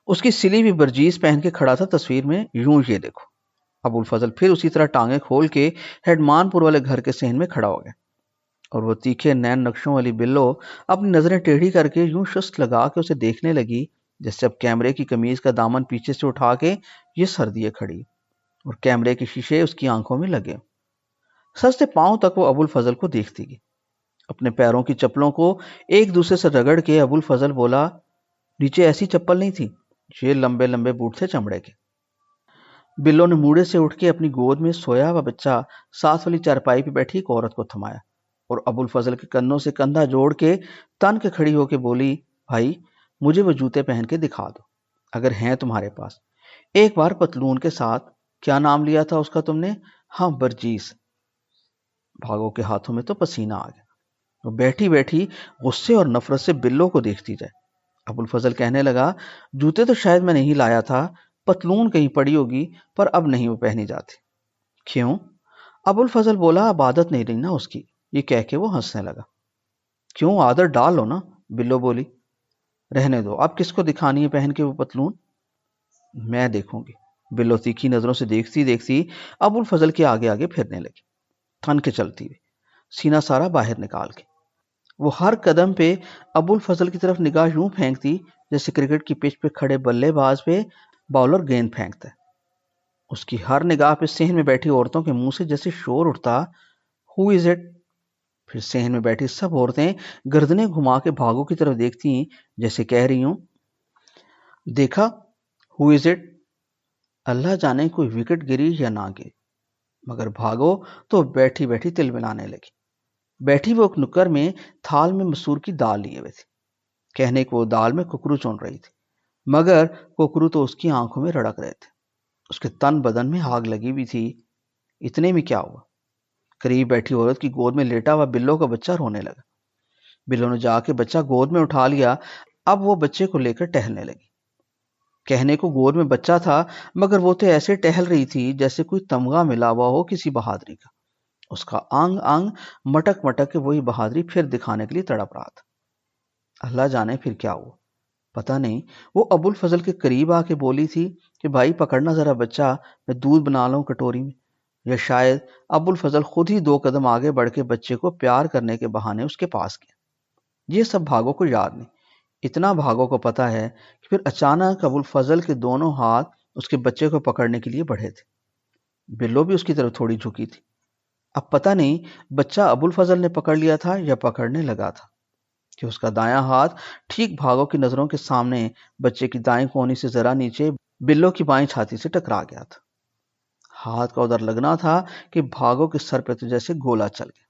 اس کی سلی بھی برجیز پہن کے کھڑا تھا تصویر میں، یوں یہ دیکھو۔ ابو الفضل پھر اسی طرح ٹانگیں کھول کے ہیڈمان پور والے گھر کے صحن میں کھڑا ہو گیا، اور وہ تیکھے نین نقشوں والی بلو اپنی نظریں ٹیڑھی کر کے یوں شست لگا کے اسے دیکھنے لگی، جیسے اب کیمرے کی قمیض کا دامن پیچھے سے اٹھا کے یہ سر دیے کھڑی اور کیمرے کے شیشے اس کی آنکھوں میں لگے۔ سر سے پاؤں تک وہ ابو الفضل کو دیکھتی گئی۔ اپنے پیروں کی چپلوں کو ایک دوسرے سے رگڑ کے ابو الفضل بولا، نیچے ایسی چپل نہیں تھی، یہ لمبے لمبے بوٹ تھے چمڑے کے۔ بلو نے موڑے سے اٹھ کے اپنی گود میں سویا ہوا بچہ ساتھ والی چارپائی پہ بیٹھی ایک عورت کو تھمایا اور ابو الفضل کے کندھوں سے کندھا جوڑ کے تن کے کھڑی ہو کے بولی، بھائی مجھے وہ جوتے پہن کے دکھا دو اگر ہیں تمہارے پاس، ایک بار پتلون کے ساتھ۔ کیا نام لیا تھا اس کا تم نے؟ ہاں برجیس۔ بھاگو کے ہاتھوں میں تو پسینہ آ گیا، وہ بیٹھی بیٹھی غصے اور نفرت سے بلو کو دیکھتی جائے۔ ابو الفضل کہنے لگا، جوتے تو شاید میں نہیں لایا تھا، پتلون کہیں پڑی ہوگی، پر اب نہیں وہ پہنی جاتی۔ کیوں؟ ابو الفضل بولا، اب عادت نہیں رہی نا اس کی، یہ کہہ کے وہ ہنسنے لگا۔ کیوں، عادت ڈال لو نا، بلو بولی۔ رہنے دو، اب کس کو دکھانی ہے پہن کے وہ پتلون؟ میں دیکھوں گی۔ بلو تیکھی نظروں سے دیکھتی دیکھتی ابو الفضل کے آگے آگے پھرنے لگی، تھن کے چلتی ہوئی، سینہ سارا باہر نکال کے۔ وہ ہر قدم پہ ابو الفضل کی طرف نگاہ یوں پھینکتی جیسے کرکٹ کی پچ پہ کھڑے بلے باز پہ باؤلر گیند پھینکتا ہے۔ اس کی ہر نگاہ پہ صحن میں بیٹھی عورتوں کے منہ سے جیسے شور اٹھتا، ہو از اٹ؟ پھر صحن میں بیٹھی سب عورتیں گردنیں گھما کے بھاگو کی طرف دیکھتی جیسے کہہ رہی ہوں، دیکھا ہو از اٹ؟ اللہ جانے کوئی وکٹ گری یا نہ گری، مگر بھاگو تو بیٹھی بیٹھی تل ملانے لگی۔ بیٹھی وہ ایک نکر میں تھال میں مسور کی دال لیے ہوئے تھی، کہنے کو وہ دال میں ککرو چون رہی تھی، مگر ککرو تو اس کی آنکھوں میں رڑک رہے تھے، اس کے تن بدن میں آگ لگی ہوئی تھی۔ اتنے میں کیا ہوا، قریب بیٹھی عورت کی گود میں لیٹا ہوا بلو کا بچہ رونے لگا۔ بلو نے جا کے بچہ گود میں اٹھا لیا۔ اب وہ بچے کو لے کر ٹہلنے لگی۔ کہنے کو گود میں بچہ تھا، مگر وہ تو ایسے ٹہل رہی تھی جیسے کوئی تمغہ ملا ہوا ہو کسی بہادری کا۔ اس کا انگ انگ مٹک مٹک کے وہی بہادری پھر دکھانے کے لیے تڑپ رہا تھا۔ اللہ جانے پھر کیا ہوا، پتہ نہیں۔ وہ ابو الفضل کے قریب آ کے بولی تھی کہ بھائی پکڑنا ذرا بچہ، میں دودھ بنا لوں کٹوری میں، یا شاید ابو الفضل خود ہی 2 قدم آگے بڑھ کے بچے کو پیار کرنے کے بہانے اس کے پاس گیا۔ یہ سب بھاگو کو یاد نہیں۔ اتنا بھاگو کو پتہ ہے کہ پھر اچانک ابو الفضل کے دونوں ہاتھ اس کے بچے کو پکڑنے کے لیے بڑھے تھے۔ بلو بھی اس کی طرف تھوڑی جھکی تھی۔ اب پتہ نہیں بچہ ابو الفضل نے پکڑ لیا تھا یا پکڑنے لگا تھا کہ اس کا دایاں ہاتھ ٹھیک بھاگو کی نظروں کے سامنے بچے کی دائیں کونی سے ذرا نیچے بلو کی بائیں چھاتی سے ٹکرا گیا تھا۔ ہاتھ کا ادھر لگنا تھا کہ بھاگو کے سر پہ تو جیسے گولا چل گیا۔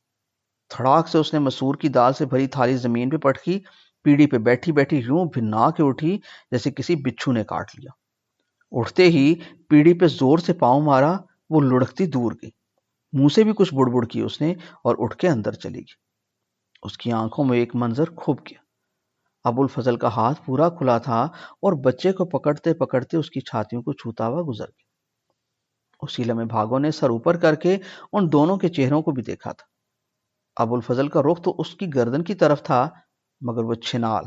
تھڑاک سے اس نے مسور کی دال سے بھری تھالی زمین پہ پٹکی، پیڑھی پہ بیٹھی بیٹھی یوں بھنا کے اٹھی جیسے کسی بچھو نے کاٹ لیا۔ اٹھتے ہی پیڑھی پہ زور سے پاؤں مارا، وہ لڑکتی دور گئی۔ منہ سے بھی کچھ بڑبڑ کی اس نے اور اٹھ کے اندر چلی گئی۔ اس کی آنکھوں میں ایک منظر کھب گیا۔ ابو الفضل کا ہاتھ پورا کھلا تھا اور بچے کو پکڑتے پکڑتے اس کی چھاتیوں کو چھوتا ہوا گزر گیا۔ اسی لمحے بھاگو نے سر اوپر کر کے ان دونوں کے چہروں کو بھی دیکھا تھا۔ ابو الفضل کا رخ تو اس کی گردن کی طرف تھا، مگر وہ چھنال،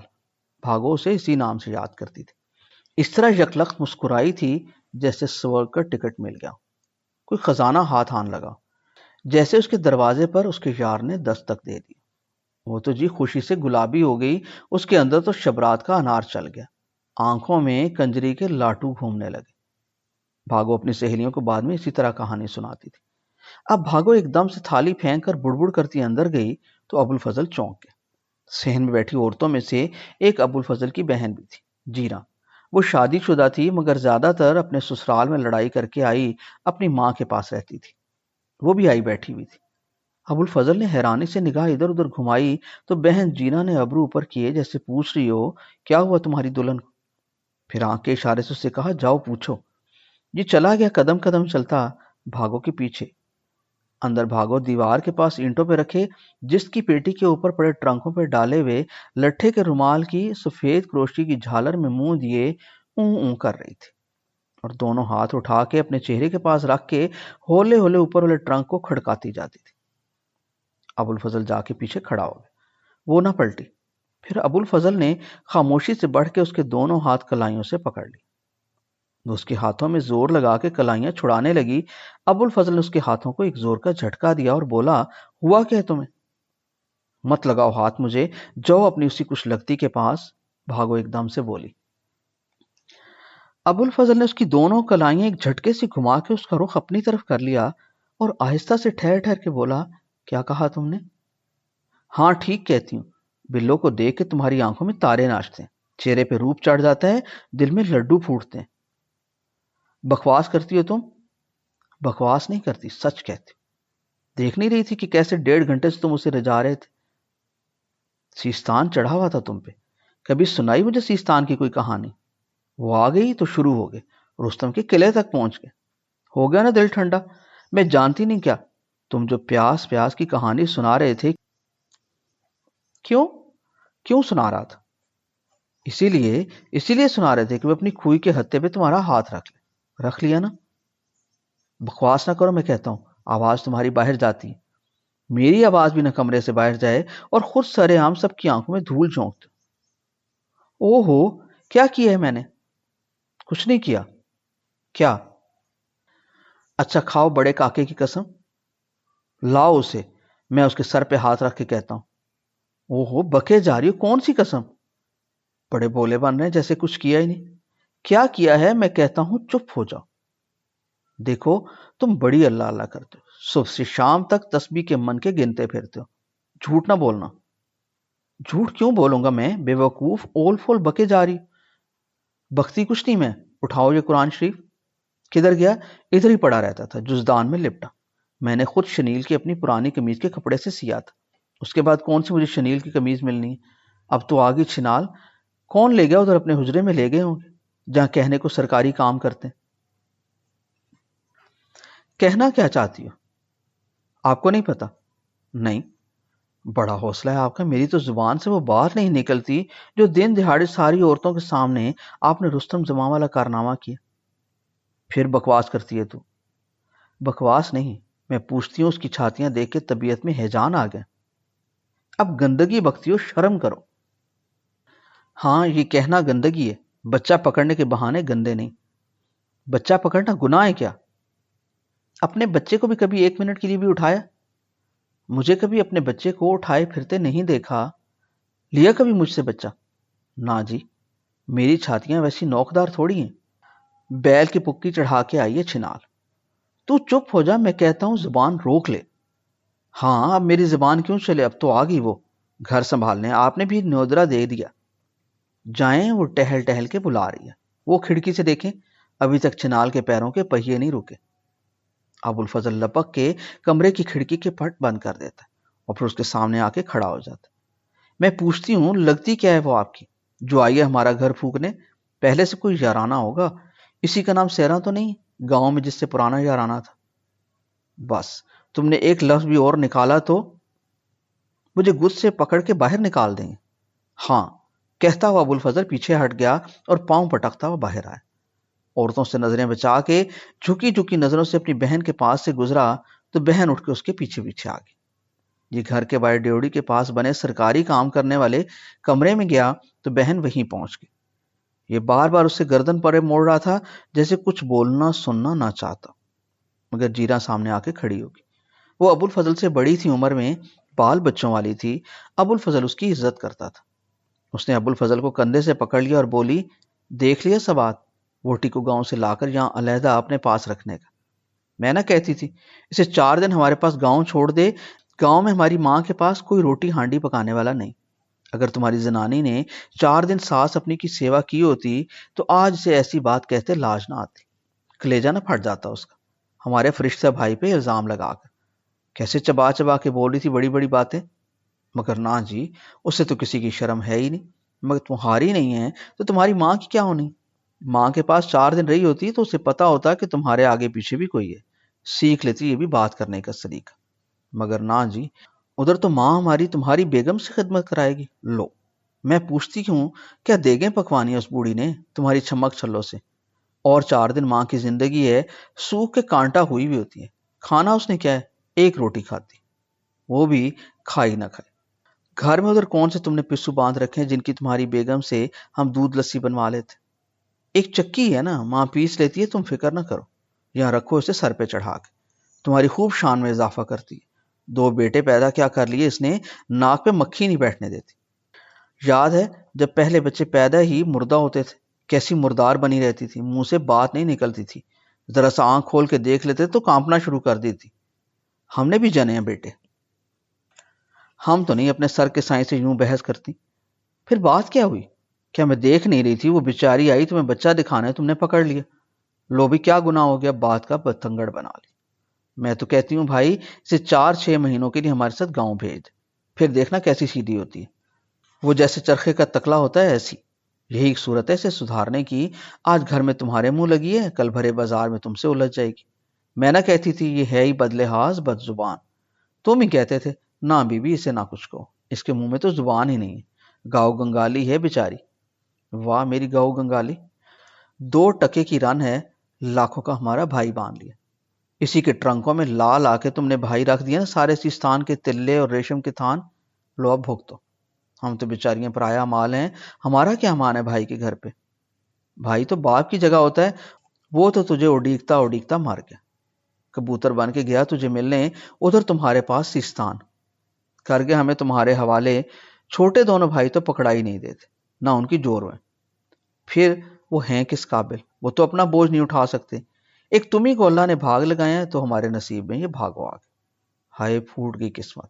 بھاگو اسے اسی نام سے یاد کرتی تھی، اس طرح یکلخت مسکرائی تھی جیسے سورگ کا ٹکٹ مل گیا، کوئی خزانہ ہاتھ آن لگا، جیسے اس کے دروازے پر اس کے یار نے دستک دے دی۔ وہ تو جی خوشی سے گلابی ہو گئی، اس کے اندر تو شبرات کا انار چل گیا، آنکھوں میں کنجری کے لاٹو گھومنے لگے۔ بھاگو اپنی سہیلیوں کو بعد میں اسی طرح کہانی سناتی تھی۔ اب بھاگو ایک دم سے تھالی پھینک کر بڑبڑ کرتی اندر گئی تو ابو الفضل چونک گیا۔ صحن میں بیٹھی عورتوں میں سے ایک ابو الفضل کی بہن بھی تھی، جینا۔ وہ شادی شدہ تھی، مگر زیادہ تر اپنے سسرال میں لڑائی کر کے آئی اپنی ماں کے پاس رہتی تھی۔ وہ بھی آئی بیٹھی ہوئی تھی۔ ابو الفضل نے حیرانی سے نگاہ ادھر ادھر گھمائی تو بہن جینا نے ابرو اوپر کیے جیسے پوچھ رہی ہو کیا ہوا تمہاری دلہن کو۔ پھر آنکھ کے اشارے سے اسے کہا جاؤ پوچھو۔ یہ چلا گیا قدم قدم چلتا بھاگو کے پیچھے۔ اندر بھاگو دیوار کے پاس اینٹوں پہ رکھے جس کی پیٹی کے اوپر پڑے ٹرنکوں پہ ڈالے ہوئے لٹھے کے رومال کی سفید کروشی کی جھالر میں منہ دیے اون اون کر رہی تھی، اور دونوں ہاتھ اٹھا کے اپنے چہرے کے پاس رکھ کے ہولے ہولے اوپر والے ٹرنک کو کھڑکاتی جاتی تھی۔ ابو الفضل جا کے پیچھے کھڑا ہو گیا، وہ نہ پلٹی۔ پھر ابو الفضل نے خاموشی سے بڑھ کے اس کے دونوں ہاتھ کلائیوں سے پکڑ لی۔ وہ اس کے ہاتھوں میں زور لگا کے کلائیاں چھڑانے لگی۔ ابو الفضل نے اس کے ہاتھوں کو ایک زور کا جھٹکا دیا اور بولا ہوا کیا ہے تمہیں؟ مت لگاؤ ہاتھ مجھے، جاؤ اپنی اسی کچھ لگتی کے پاس، بھاگو ایک دم سے بولی۔ ابو الفضل نے اس کی دونوں کلائیاں ایک جھٹکے سے گھما کے اس کا رخ اپنی طرف کر لیا اور آہستہ سے ٹھہر ٹھہر کے بولا کیا کہا تم نے؟ ہاں ٹھیک کہتی ہوں، بلو کو دیکھ کے تمہاری آنکھوں میں تارے ناچتے ہیں، چہرے پہ روپ چڑھ جاتا ہے، دل میں لڈو پھوٹتے ہیں۔ بکواس کرتی ہو تم؟ بکواس نہیں کرتی، سچ کہتی۔ دیکھ نہیں رہی تھی کہ کیسے 1.5 گھنٹے سے تم اسے رجا رہے تھے؟ سیستان چڑھا ہوا تھا تم پہ، کبھی سنائی مجھے سیستان کی کوئی کہانی؟ وہ آ گئی تو شروع ہو گئے، رستم کے قلعے تک پہنچ گئے، ہو گیا نا دل ٹھنڈا۔ میں جانتی نہیں کیا تم جو پیاس پیاس کی کہانی سنا رہے تھے، کیوں سنا رہا تھا؟ اسی لیے سنا رہے تھے کہ وہ اپنی کھوئی کے ہتھے پہ تمہارا ہاتھ رکھ لیا نا۔ بکواس نہ کرو، میں کہتا ہوں آواز تمہاری باہر جاتی ہے، میری آواز بھی نہ کمرے سے باہر جائے اور خود سرے عام سب کی آنکھوں میں دھول جھونکتے۔ او ہو، کیا کیا ہے میں نے؟ کچھ نہیں کیا۔ کیا؟ اچھا کھاؤ بڑے کاکے کی قسم، لاؤ اسے، میں اس کے سر پہ ہاتھ رکھ کے کہتا ہوں۔ او ہو، بکے جا رہی ہو، کون سی قسم؟ بڑے بولے بن رہے جیسے کچھ کیا ہی نہیں۔ کیا کیا ہے؟ میں کہتا ہوں چپ ہو جاؤ۔ دیکھو تم بڑی اللہ اللہ کرتے ہو، صبح سے شام تک تسبیح کے من کے گنتے پھرتے ہو، جھوٹ نہ بولنا۔ جھوٹ کیوں بولوں گا میں، بے وقوف، اول فول بکے جا رہی۔ بکتی کچھ نہیں میں، اٹھاؤ یہ قرآن شریف۔ کدھر گیا؟ ادھر ہی پڑا رہتا تھا، جزدان میں لپٹا، میں نے خود شنیل کی اپنی پرانی قمیض کے کپڑے سے سیا تھا، اس کے بعد کون سی مجھے شنیل کی قمیض ملنی ہے؟ اب تو آگی چھنال، کون لے گیا ادھر؟ اپنے حجرے میں لے گئے ہوں گے جہاں کہنے کو سرکاری کام کرتے ہیں۔ کہنا کیا چاہتی ہو؟ آپ کو نہیں پتا؟ نہیں۔ بڑا حوصلہ ہے آپ کا، میری تو زبان سے وہ بات نہیں نکلتی جو دن دہاڑے ساری عورتوں کے سامنے آپ نے رستم زمان والا کارنامہ کیا۔ پھر بکواس کرتی ہے تو؟ بکواس نہیں، میں پوچھتی ہوں۔ اس کی چھاتیاں دیکھ کے طبیعت میں ہیجان آ گئے۔ اب گندگی بکتی ہو، شرم کرو۔ ہاں، یہ کہنا گندگی ہے، بچہ پکڑنے کے بہانے گندے نہیں۔ بچہ پکڑنا گناہ ہے کیا؟ اپنے بچے کو بھی کبھی 1 منٹ کے لیے بھی اٹھایا؟ مجھے کبھی اپنے بچے کو اٹھائے پھرتے نہیں دیکھا۔ لیا کبھی مجھ سے بچہ؟ نہ جی، میری چھاتیاں ویسی نوکدار تھوڑی ہیں۔ بیل کی پکی چڑھا کے آئی ہے چھنال۔ تو چپ ہو جا، میں کہتا ہوں زبان روک لے۔ ہاں، اب میری زبان کیوں چلے؟ اب تو آ گئی وہ گھر سنبھالنے، آپ نے بھی نیودرا دے دیا۔ جائیں، وہ ٹہل ٹہل کے بلا رہی ہے۔ وہ کھڑکی سے دیکھیں، ابھی تک چھنال کے پیروں کے پہیے نہیں رکے۔ ابو الفضل لپک کے کمرے کی کھڑکی کے پٹ بند کر دیتا ہے اور پھر اس کے سامنے آ کے کھڑا ہو جاتا ہے۔ میں پوچھتی ہوں، لگتی کیا ہے وہ آپ کی جو آئی ہے ہمارا گھر پھونکنے؟ پہلے سے کوئی یارانہ ہوگا، اسی کا نام سیرا تو نہیں گاؤں میں جس سے پرانا یارانہ تھا؟ بس تم نے ایک لفظ بھی اور نکالا تو مجھے گد سے پکڑ کے باہر نکال دیں گے۔ ہاں، کہتا ہوا ابو الفضل پیچھے ہٹ گیا اور پاؤں پٹکتا ہوا باہر آیا۔ عورتوں سے نظریں بچا کے جھکی جھکی نظروں سے اپنی بہن کے پاس سے گزرا تو بہن اٹھ کے اس کے پیچھے پیچھے آ گئی۔ یہ گھر کے باہر ڈیوڑی کے پاس بنے سرکاری کام کرنے والے کمرے میں گیا تو بہن وہیں پہنچ گئی۔ یہ بار بار اس سے گردن پرے موڑ رہا تھا جیسے کچھ بولنا سننا نہ چاہتا، مگر جیرا سامنے آ کے کھڑی ہوگی۔ وہ ابو الفضل سے بڑی تھی عمر میں، بال بچوں والی تھی۔ ابو الفضل اس کی عزت کرتا تھا۔ اس نے ابو الفضل کو کندھے سے پکڑ لیا اور بولی، دیکھ لیا سبات ووٹی کو گاؤں سے لا کر یہاں علیحدہ اپنے پاس رکھنے کا؟ میں نہ کہتی تھی اسے 4 دن ہمارے پاس گاؤں چھوڑ دے۔ گاؤں میں ہماری ماں کے پاس کوئی روٹی ہانڈی پکانے والا نہیں۔ اگر تمہاری زنانی نے 4 دن ساس اپنی کی سیوا کی ہوتی تو آج سے ایسی بات کہتے لاج نہ آتی، کلیجہ نہ پھٹ جاتا اس کا، ہمارے فرشتہ بھائی پہ الزام لگا کر۔ کیسے چبا چبا کے بول رہی تھی بڑی بڑی باتیں، مگر نہ جی، اسے تو کسی کی شرم ہے ہی نہیں۔ مگر تمہاری نہیں ہے تو تمہاری ماں کی کیا ہونی؟ ماں کے پاس 4 دن رہی ہوتی تو اسے پتا ہوتا کہ تمہارے آگے پیچھے بھی کوئی ہے، سیکھ لیتی یہ بھی بات کرنے کا سلیقہ۔ مگر نہ جی، ادھر تو ماں ہماری تمہاری بیگم سے خدمت کرائے گی۔ لو، میں پوچھتی ہوں، کیا دیگیں پکوانی اس بوڑھی نے تمہاری چھمک چھلوں سے؟ اور 4 دن ماں کی زندگی ہے، سوکھ کے کانٹا ہوئی بھی ہوتی ہے۔ کھانا اس نے کیا ہے؟ 1 روٹی کھاتی، وہ بھی کھائی نہ کھائی۔ گھر میں ادھر کون سے تم نے پسو باندھ رکھے ہیں جن کی تمہاری بیگم سے ہم دودھ لسی بنوا لیتے؟ ایک چکی ہے نا، ماں پیس لیتی ہے، تم فکر نہ کرو۔ یہاں رکھو اسے سر پہ چڑھا کے، تمہاری خوب شان میں اضافہ کرتی ہے۔ 2 بیٹے پیدا کیا کر لیے اس نے، ناک پہ مکھی نہیں بیٹھنے دیتی۔ یاد ہے جب پہلے بچے پیدا ہی مردہ ہوتے تھے، کیسی مردار بنی رہتی تھی، منہ سے بات نہیں نکلتی تھی، ذرا سا آنکھ کھول کے دیکھ لیتے تو کانپنا شروع کر دیتی۔ ہم نے بھی جنے ہیں بیٹے، ہم تو نہیں اپنے سر کے سائیں سے یوں بحث کرتی۔ پھر بات کیا ہوئی؟ کیا میں دیکھ نہیں رہی تھی؟ وہ بیچاری آئی تمہیں بچہ دکھانے، تم نے پکڑ لیا۔ لو بھی کیا گناہ ہو گیا، بات کا بتنگڑ بنا لی۔ میں تو کہتی ہوں بھائی، اسے 4-6 مہینوں کے لیے ہمارے ساتھ گاؤں بھیج دے، پھر دیکھنا کیسی سیدھی ہوتی ہے۔ وہ جیسے چرخے کا تکلا ہوتا ہے ایسی، یہی ایک صورت ہے اسے سدھارنے کی۔ آج گھر میں تمہارے منہ لگی ہے، کل بھرے بازار میں تم سے الجھ جائے گی۔ میں نہ کہتی تھی یہ ہے ہی بدلحاظ بد زبان، تم ہی کہتے تھے نہ بی بی اسے نہ کچھ کہو، اس کے منہ میں تو زبان ہی نہیں ہے، گاؤ گنگالی ہے بیچاری۔ واہ میری گاؤ گنگالی، 2 ٹکے کی رن ہے، لاکھوں کا ہمارا بھائی باندھ لیا۔ اسی کے ٹرنکوں میں لا کے تم نے بھائی رکھ دیا نا، سارے سیستان کے تلے اور ریشم کے تھان۔ لو اب بھگتو، ہم تو بیچاریاں پرایا مال ہیں، ہمارا کیا مان ہے بھائی کے گھر پہ؟ بھائی تو باپ کی جگہ ہوتا ہے، وہ تو تجھے اڈیگتا اڈیگتا مار گیا، کبوتر بن کے گیا تجھے ملنے، ادھر تمہارے پاس سیستان کر گیا ہمیں تمہارے حوالے۔ چھوٹے دونوں بھائی تو پکڑائی نہیں دیتے، نہ ان کی جور میں، پھر وہ ہیں کس قابل؟ وہ تو اپنا بوجھ نہیں اٹھا سکتے۔ ایک تمہیں کو اللہ نے بھاگ لگایا ہے تو ہمارے نصیب میں یہ بھاگو آگے۔ ہائے پھوٹ گئی قسمت،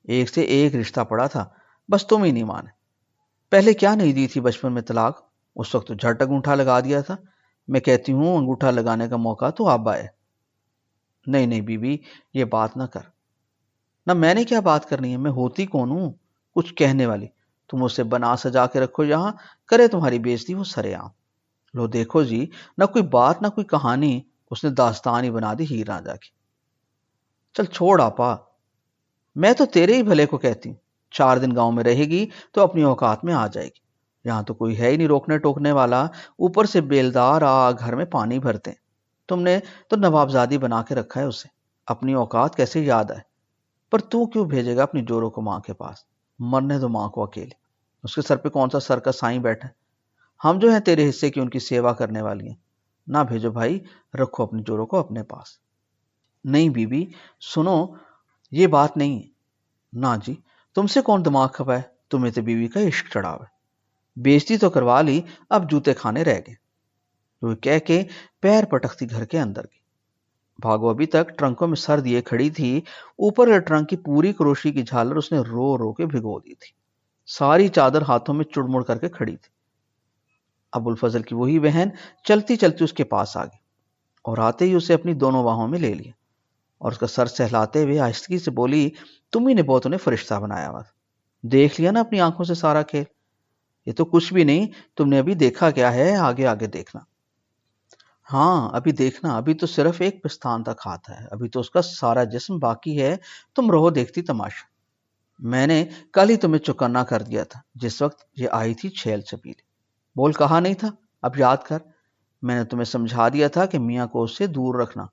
ایک سے ایک رشتہ پڑا تھا، بس تم ہی نہیں مانے۔ پہلے کیا نہیں دی تھی بچپن میں طلاق، اس وقت تو جھٹ انگوٹھا لگا دیا تھا۔ میں کہتی ہوں انگوٹھا لگانے کا موقع تو اب آئے۔ نہیں نہیں بی بی، یہ بات نہ کر۔ نہ میں نے کیا بات کرنی ہے، میں ہوتی کون ہوں کچھ کہنے والی؟ تم اسے بنا سجا کے رکھو یہاں، کرے تمہاری بےزتی وہ سرے عام۔ لو دیکھو جی، نہ کوئی بات نہ کوئی کہانی، اس نے داستان ہی بنا دی ہیر راجا کی۔ چل چھوڑ آپا، میں تو تیرے ہی بھلے کو کہتی ہوں، 4 دن گاؤں میں رہے گی تو اپنی اوقات میں آ جائے گی، یہاں تو کوئی ہے ہی نہیں روکنے ٹوکنے والا، اوپر سے بیلدار گھر میں پانی بھرتے ہیں، تم نے تو نوابزادی بنا کے رکھا ہے اسے، اپنی اوقات کیسے یاد آئے؟ پر تو کیوں بھیجے گا اپنی جورو کو ماں کے پاس؟ مرنے دو ماں کو اکیلے، اس کے سر پہ کون سا سر کا سائیں بیٹھا ہے؟ ہم جو ہیں تیرے حصے کی ان کی سیوا کرنے والی ہیں، نہ بھیجو بھائی، رکھو اپنی جورو کو اپنے پاس۔ نہیں بی بی سنو، یہ بات نہیں ہے۔ نہ جی، تم سے کون دماغ کھپائے، تمہیں تو بیوی کا عشق چڑھا ہے، بیزتی تو کروا لی، اب جوتے کھانے رہ گئے۔ وہ کہہ کے پیر پٹکتی گھر کے اندر گئی۔ بھاگو ابھی تک ٹرنکوں میں سر دیے کھڑی تھی، اوپر کے ٹرنک کی پوری کروشی کی جھالر اس نے رو رو کے بھگو دی تھی، ساری چادر ہاتھوں میں چڑمڑ کر کے کھڑی تھی۔ ابو الفضل کی وہی بہن چلتی چلتی اس کے پاس آ گئی اور آتے ہی اسے اپنی دونوں باہوں میں لے لیا اور اس کا سر سہلاتے ہوئے آہستگی سے بولی، تم ہی نے بہت انہیں فرشتہ بنایا ہوا، دیکھ لیا نا اپنی آنکھوں سے سارا کھیل، یہ تو کچھ بھی نہیں، تم نے ابھی دیکھا کیا ہے، آگے آگے دیکھنا۔ ہاں ابھی دیکھنا، ابھی تو صرف ایک پستان تک ہاتھ ہے، ابھی تو اس کا سارا جسم باقی ہے، تم رہو دیکھتی تماشا۔ میں نے کل ہی تمہیں چوکنا کر دیا تھا جس وقت یہ آئی تھی چھیل چھبیلی، بول کہا نہیں تھا؟ اب یاد کر، میں نے تمہیں سمجھا دیا تھا کہ میاں کو اس سے دور رکھنا،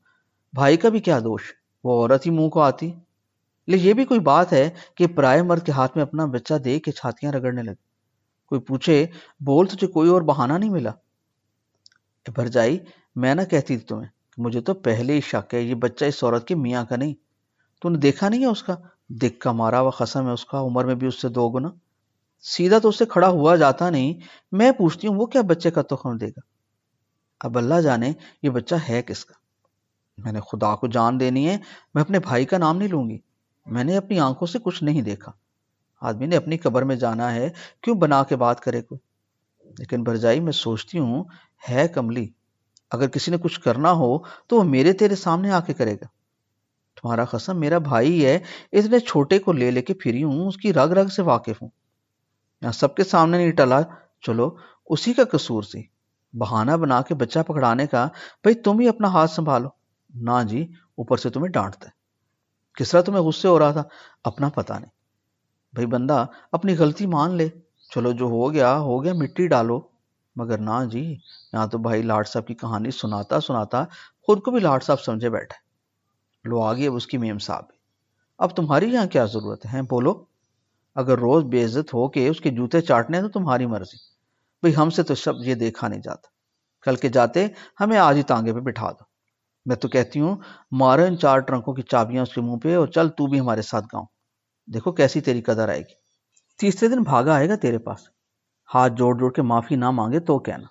بھائی کا بھی کیا دوش، وہ عورت ہی منہ کو آتی، لیکن یہ بھی کوئی بات ہے کہ پرائے مرد کے ہاتھ میں اپنا بچہ دے کے چھاتیاں رگڑنے لگے؟ کوئی پوچھے بول تجھے کوئی اور بہانہ نہیں ملا؟ بھرجائی، میں نہ کہتی تھی تمہیں کہ مجھے تو پہلے ہی شک ہے یہ بچہ اس عورت کے میاں کا نہیں، تو نے دیکھا نہیں ہے اس کا دکھ کا مارا ہوا قسم ہے، اس کا عمر میں بھی اس سے 2 گنا، سیدھا تو اس سے کھڑا ہوا جاتا نہیں، میں پوچھتی ہوں وہ کیا بچے کا تخم دے گا؟ اب اللہ جانے یہ بچہ ہے کس کا، میں نے خدا کو جان دینی ہے، میں اپنے بھائی کا نام نہیں لوں گی، میں نے اپنی آنکھوں سے کچھ نہیں دیکھا، آدمی نے اپنی قبر میں جانا ہے، کیوں بنا کے بات کرے کوئی؟ لیکن بھرجائی میں سوچتی ہوں ہے کملی، اگر کسی نے کچھ کرنا ہو تو وہ میرے تیرے سامنے آ کے کرے گا، تمہارا قسم میرا بھائی ہے، اتنے چھوٹے کو لے لے کے پھری ہوں، اس کی رگ رگ سے واقف ہوں، یہاں سب کے سامنے نہیں ٹلا، چلو اسی کا قصور سی، بہانہ بنا کے بچہ پکڑانے کا، بھئی تم ہی اپنا ہاتھ سنبھالو۔ نہ جی، اوپر سے تمہیں ڈانٹتا ہے، کس طرح تمہیں غصے ہو رہا تھا اپنا پتہ نہیں، بھئی بندہ اپنی غلطی مان لے، چلو جو ہو گیا ہو گیا، مٹی ڈالو، مگر نہ جی، یہاں تو بھائی لاٹ صاحب کی کہانی سناتا سناتا خود کو بھی لاٹ صاحب سمجھے بیٹھے، لو آگے اب اس کی میم صاحب، اب تمہاری یہاں کیا ضرورت ہے بولو؟ اگر روز بے عزت ہو کے اس کے جوتے چاٹنے تو تمہاری مرضی، بھئی ہم سے تو سب یہ دیکھا نہیں جاتا، کل کے جاتے ہمیں آج ہی تانگے پہ بٹھا دو، میں تو کہتی ہوں مارو ان 4 ٹرنکوں کی چابیاں اس کے منہ پہ اور چل تو بھی ہمارے ساتھ گاؤں، دیکھو کیسی تیری قدر آئے گی، تیسرے دن بھاگا آئے گا تیرے پاس، ہاتھ جوڑ جوڑ کے معافی نہ مانگے تو کہنا،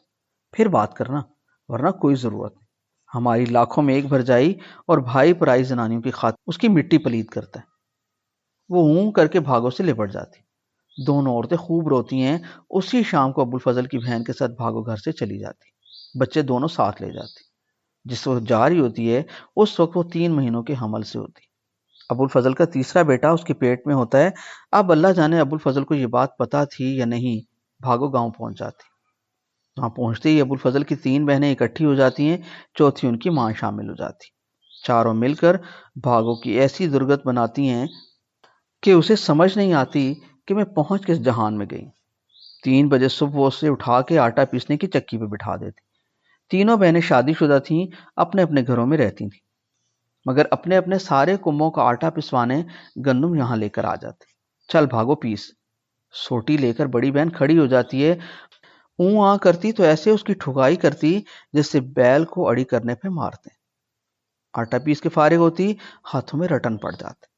پھر بات کرنا، ورنہ کوئی ضرورت نہیں، ہماری لاکھوں میں ایک بھرجائی اور بھائی پرائی زنانیوں کی خاطر اس کی مٹی پلید کرتا ہے۔ وہ اون کر کے بھاگو سے لپٹ جاتی، دونوں عورتیں خوب روتی ہیں، اسی شام کو ابو الفضل کی بہن کے ساتھ بھاگو گھر سے چلی جاتی، بچے دونوں ساتھ لے جاتی، جس وقت جا رہی ہوتی ہے اس وقت وہ 3 مہینوں کے حمل سے ہوتی، ابو الفضل کا تیسرا بیٹا اس کے پیٹ میں ہوتا ہے، اب اللہ جانے ابو الفضل کو یہ بات پتا تھی یا نہیں، بھاگو گاؤں پہنچ جاتی، وہاں پہنچتے ہی ابو الفضل کی 3 بہنیں اکٹھی ہو جاتی ہیں، چوتھی ان کی ماں شامل ہو جاتی، چاروں مل کر بھاگو کی ایسی درگت بناتی ہیں کہ اسے سمجھ نہیں آتی کہ میں پہنچ کس جہان میں گئی۔ 3 بجے صبح وہ اسے اٹھا کے آٹا پیسنے کی چکی پہ بٹھا دیتی، تینوں بہنیں شادی شدہ تھیں، اپنے اپنے گھروں میں رہتی تھیں، مگر اپنے اپنے سارے کنبوں کا آٹا پسوانے گندم یہاں لے کر آ جاتے، چل بھاگو پیس، سوٹی لے کر بڑی بہن کھڑی ہو جاتی ہے، اوں آ کرتی تو ایسے اس کی ٹھکائی کرتی جس سے بیل کو اڑی کرنے پہ مارتے، آٹا پیس کے فارغ ہوتی، ہاتھوں میں رٹن پڑ جاتے،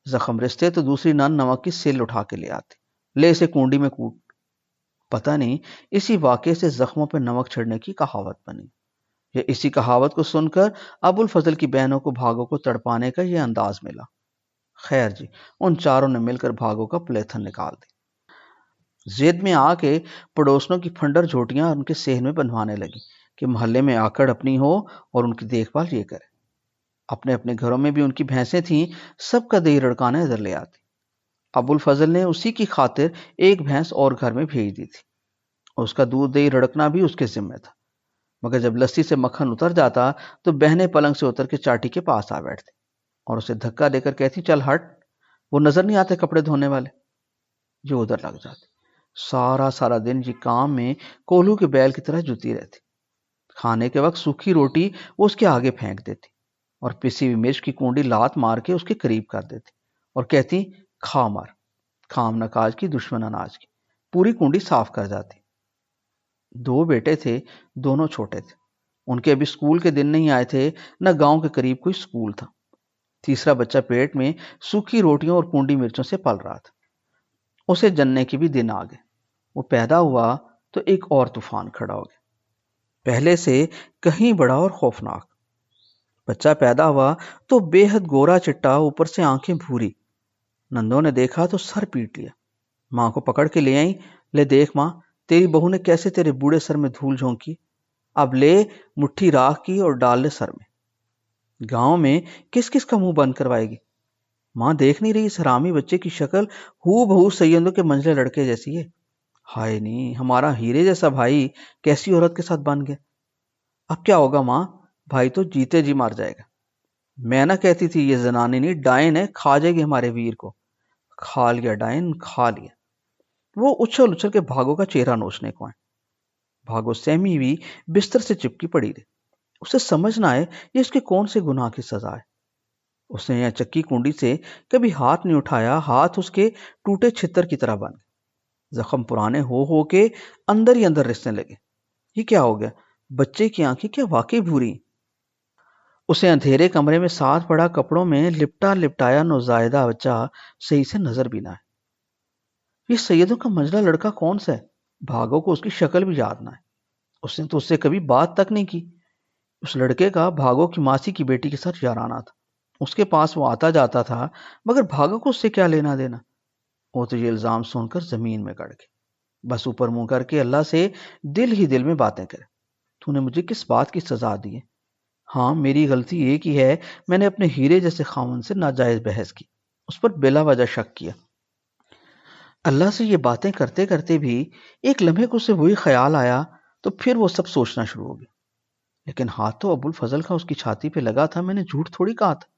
زخم رستے تو دوسری نان نمک کی سل اٹھا کے لے آتی، لے اسے کنڈی میں کوٹ، پتہ نہیں اسی واقعے سے زخموں پہ نمک چھڑنے کی کہاوت بنی، یا اسی کہاوت کو سن کر ابو الفضل کی بہنوں کو بھاگو کو تڑپانے کا یہ انداز ملا، خیر جی، ان چاروں نے مل کر بھاگو کا پلیتھن نکال دی، زید میں آ کے پڑوسنوں کی پھنڈر جھوٹیاں ان کے صحن میں بنوانے لگی کہ محلے میں آکڑ اپنی ہو اور ان کی دیکھ بھال یہ کرے، اپنے اپنے گھروں میں بھی ان کی بھینسیں تھیں، سب کا دہی رڑکانا ادھر لے آتی، ابو الفضل نے اسی کی خاطر ایک بھینس اور گھر میں بھیج دی تھی، اور اس کا دودھ دہی رڑکنا بھی اس کے ذمہ تھا، مگر جب لسی سے مکھن اتر جاتا تو بہنیں پلنگ سے اتر کے چاٹی کے پاس آ بیٹھتی اور اسے دھکا دے کر کہتی چل ہٹ، وہ نظر نہیں آتے کپڑے دھونے والے؟ جو ادھر لگ جاتے، سارا سارا دن یہ کام میں کولو کے بیل کی طرح جتی رہتی۔ کھانے کے وقت سوکھی روٹی وہ اس کے آگے پھینک دیتی اور پسی ہوئی مرچ کی کونڈی لات مار کے اس کے قریب کر دیتی اور کہتی کھا مار، کھام نکاج کی دشمن اناج کی، پوری کنڈی صاف کر جاتی۔ دو بیٹے تھے، دونوں چھوٹے تھے، ان کے ابھی اسکول کے دن نہیں آئے تھے، نہ گاؤں کے قریب کوئی اسکول تھا۔ تیسرا بچہ پیٹ میں سوکھی روٹیوں اور کونڈی مرچوں سے پل رہا تھا، اسے جننے کے بھی دن آ گئے۔ وہ پیدا ہوا تو ایک اور طوفان کھڑا ہو گیا، پہلے سے کہیں بڑا اور خوفناک۔ بچہ پیدا ہوا تو بے حد گورا چٹا، اوپر سے آنکھیں بھوری۔ نندوں نے دیکھا تو سر پیٹ لیا، ماں کو پکڑ کے لے آئیں، لے دیکھ ماں، تیری بہو نے کیسے تیرے بوڑھے سر میں دھول جھونکی، اب لے مٹھی راکھ کی اور ڈال لے سر میں، گاؤں میں کس کس کا منہ بند کروائے گی؟ ماں دیکھ نہیں رہی اس حرامی بچے کی شکل ہو بہو سیدوں کے منجلے لڑکے جیسی ہے؟ ہائے نہیں، ہمارا ہیرے جیسا بھائی کیسی عورت کے ساتھ بن گیا؟ اب کیا ہوگا ماں؟ بھائی تو جیتے جی مار جائے گا۔ میں نہ کہتی تھی یہ زنانی نہیں ڈائن ہے، کھا جائے گی ہمارے ویر کو۔ کھا لیا ڈائن، کھا لیا۔ وہ اچھل اچھل کے بھاگو کا چہرہ نوچنے کو آئے۔ بھاگو سہمی ہوئی بستر سے چپکی پڑی رہی، اسے سمجھ نہ آئے یہ اس کے کون سے گناہ کی سزا ہے۔ اس نے یہاں چکی کنڈی سے کبھی ہاتھ نہیں اٹھایا، ہاتھ اس کے ٹوٹے چھتر کی طرح بن گئے، زخم پرانے ہو کے اندر ہی اندر رسنے لگے۔ یہ کیا ہو گیا؟ بچے کی آنکھیں کیا واقعی بھوری؟ اسے اندھیرے کمرے میں ساتھ پڑا کپڑوں میں لپٹا لپٹایا نوزائیدہ بچہ صحیح سے نظر بھی نہ ہے۔ یہ سیدوں کا منجلا لڑکا کون سا ہے؟ بھاگو کو اس کی شکل بھی یاد نہ ہے، اس نے تو اس سے کبھی بات تک نہیں کی۔ اس لڑکے کا بھاگو کی ماسی کی بیٹی کے ساتھ یارانہ تھا، اس کے پاس وہ آتا جاتا تھا، مگر بھاگو کو اس سے کیا لینا دینا؟ وہ تو یہ الزام سن کر زمین میں گڑ گئے، بس اوپر منہ کر کے اللہ سے دل ہی دل میں باتیں کرے، تو نے مجھے کس بات کی سزا دی ہے؟ ہاں میری غلطی ایک ہی ہے، میں نے اپنے ہیرے جیسے خاوند سے ناجائز بحث کی، اس پر بلا وجہ شک کیا۔ اللہ سے یہ باتیں کرتے کرتے بھی ایک لمحے کو اسے وہی خیال آیا تو پھر وہ سب سوچنا شروع ہو گیا، لیکن ہاتھ تو ابو الفضل کا اس کی چھاتی پہ لگا تھا، میں نے جھوٹ تھوڑی کہا تھا۔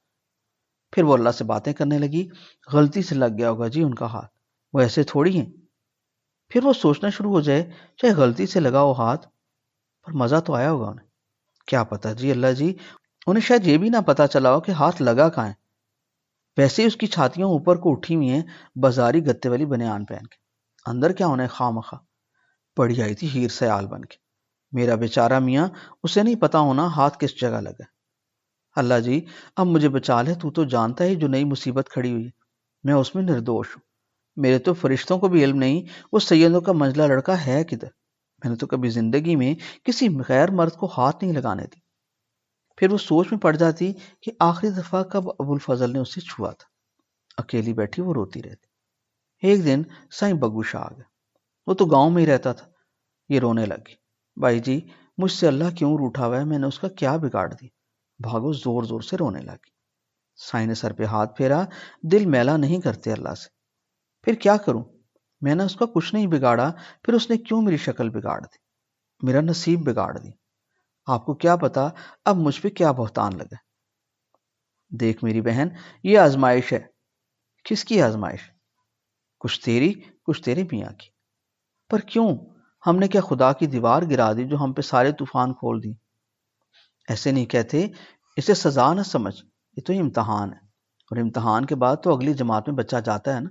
پھر وہ اللہ سے باتیں کرنے لگی، غلطی سے لگ گیا ہوگا جی ان کا ہاتھ، وہ ایسے تھوڑی ہیں۔ پھر وہ سوچنا شروع ہو جائے چاہے غلطی سے لگا ہو ہاتھ، پر مزہ تو آیا ہوگا انہیں۔ کیا پتا جی اللہ جی، انہیں شاید یہ بھی نہ پتا چلا ہو کہ ہاتھ لگا کہاں ہے۔ ویسے ہی اس کی چھاتیاں اوپر کو اٹھی ہوئی ہیں، بازاری گتے والی بنیان پہن کے، اندر کیا انہیں خواہ مخواہ پڑی آئی تھی ہیر سیال بن کے۔ میرا بیچارہ میاں، اسے نہیں پتا ہونا ہاتھ کس جگہ لگا۔ اللہ جی اب مجھے بچا لے، تو جانتا ہے جو نئی مصیبت کھڑی ہوئی ہے، میں اس میں نردوش ہوں، میرے تو فرشتوں کو بھی علم نہیں وہ سیدوں کا منجلا لڑکا ہے کدھر۔ میں نے تو کبھی زندگی میں کسی غیر مرد کو ہاتھ نہیں لگانے دی۔ پھر وہ سوچ میں پڑ جاتی کہ آخری دفعہ کب ابو الفضل نے اسے چھوا تھا۔ اکیلی بیٹھی وہ روتی رہتی۔ ایک دن سائیں بگو شاہ آ گیا، وہ تو گاؤں میں ہی رہتا تھا۔ یہ رونے لگی، بھائی جی مجھ سے اللہ کیوں روٹھا ہوا ہے، میں نے اس کا کیا بگاڑ دی؟ بھاگو زور زور سے رونے لگی۔ سائیں نے سر پہ ہاتھ پھیرا، دل میلا نہیں کرتے اللہ سے، پھر کیا کروں؟ میں نے اس کا کچھ نہیں بگاڑا، پھر اس نے کیوں میری شکل بگاڑ دی، میرا نصیب بگاڑ دی؟ آپ کو کیا پتا اب مجھ پہ کیا بہتان لگا۔ دیکھ میری بہن، یہ آزمائش ہے۔ کس کی آزمائش؟ کچھ تیری، کچھ تیرے میاں کی۔ پر کیوں؟ ہم نے کیا خدا کی دیوار گرا دی جو ہم پہ سارے طوفان کھول دی؟ ایسے نہیں کہتے، اسے سزا نہ سمجھ، یہ تو امتحان ہے، اور امتحان کے بعد تو اگلی جماعت میں بچہ جاتا ہے نا۔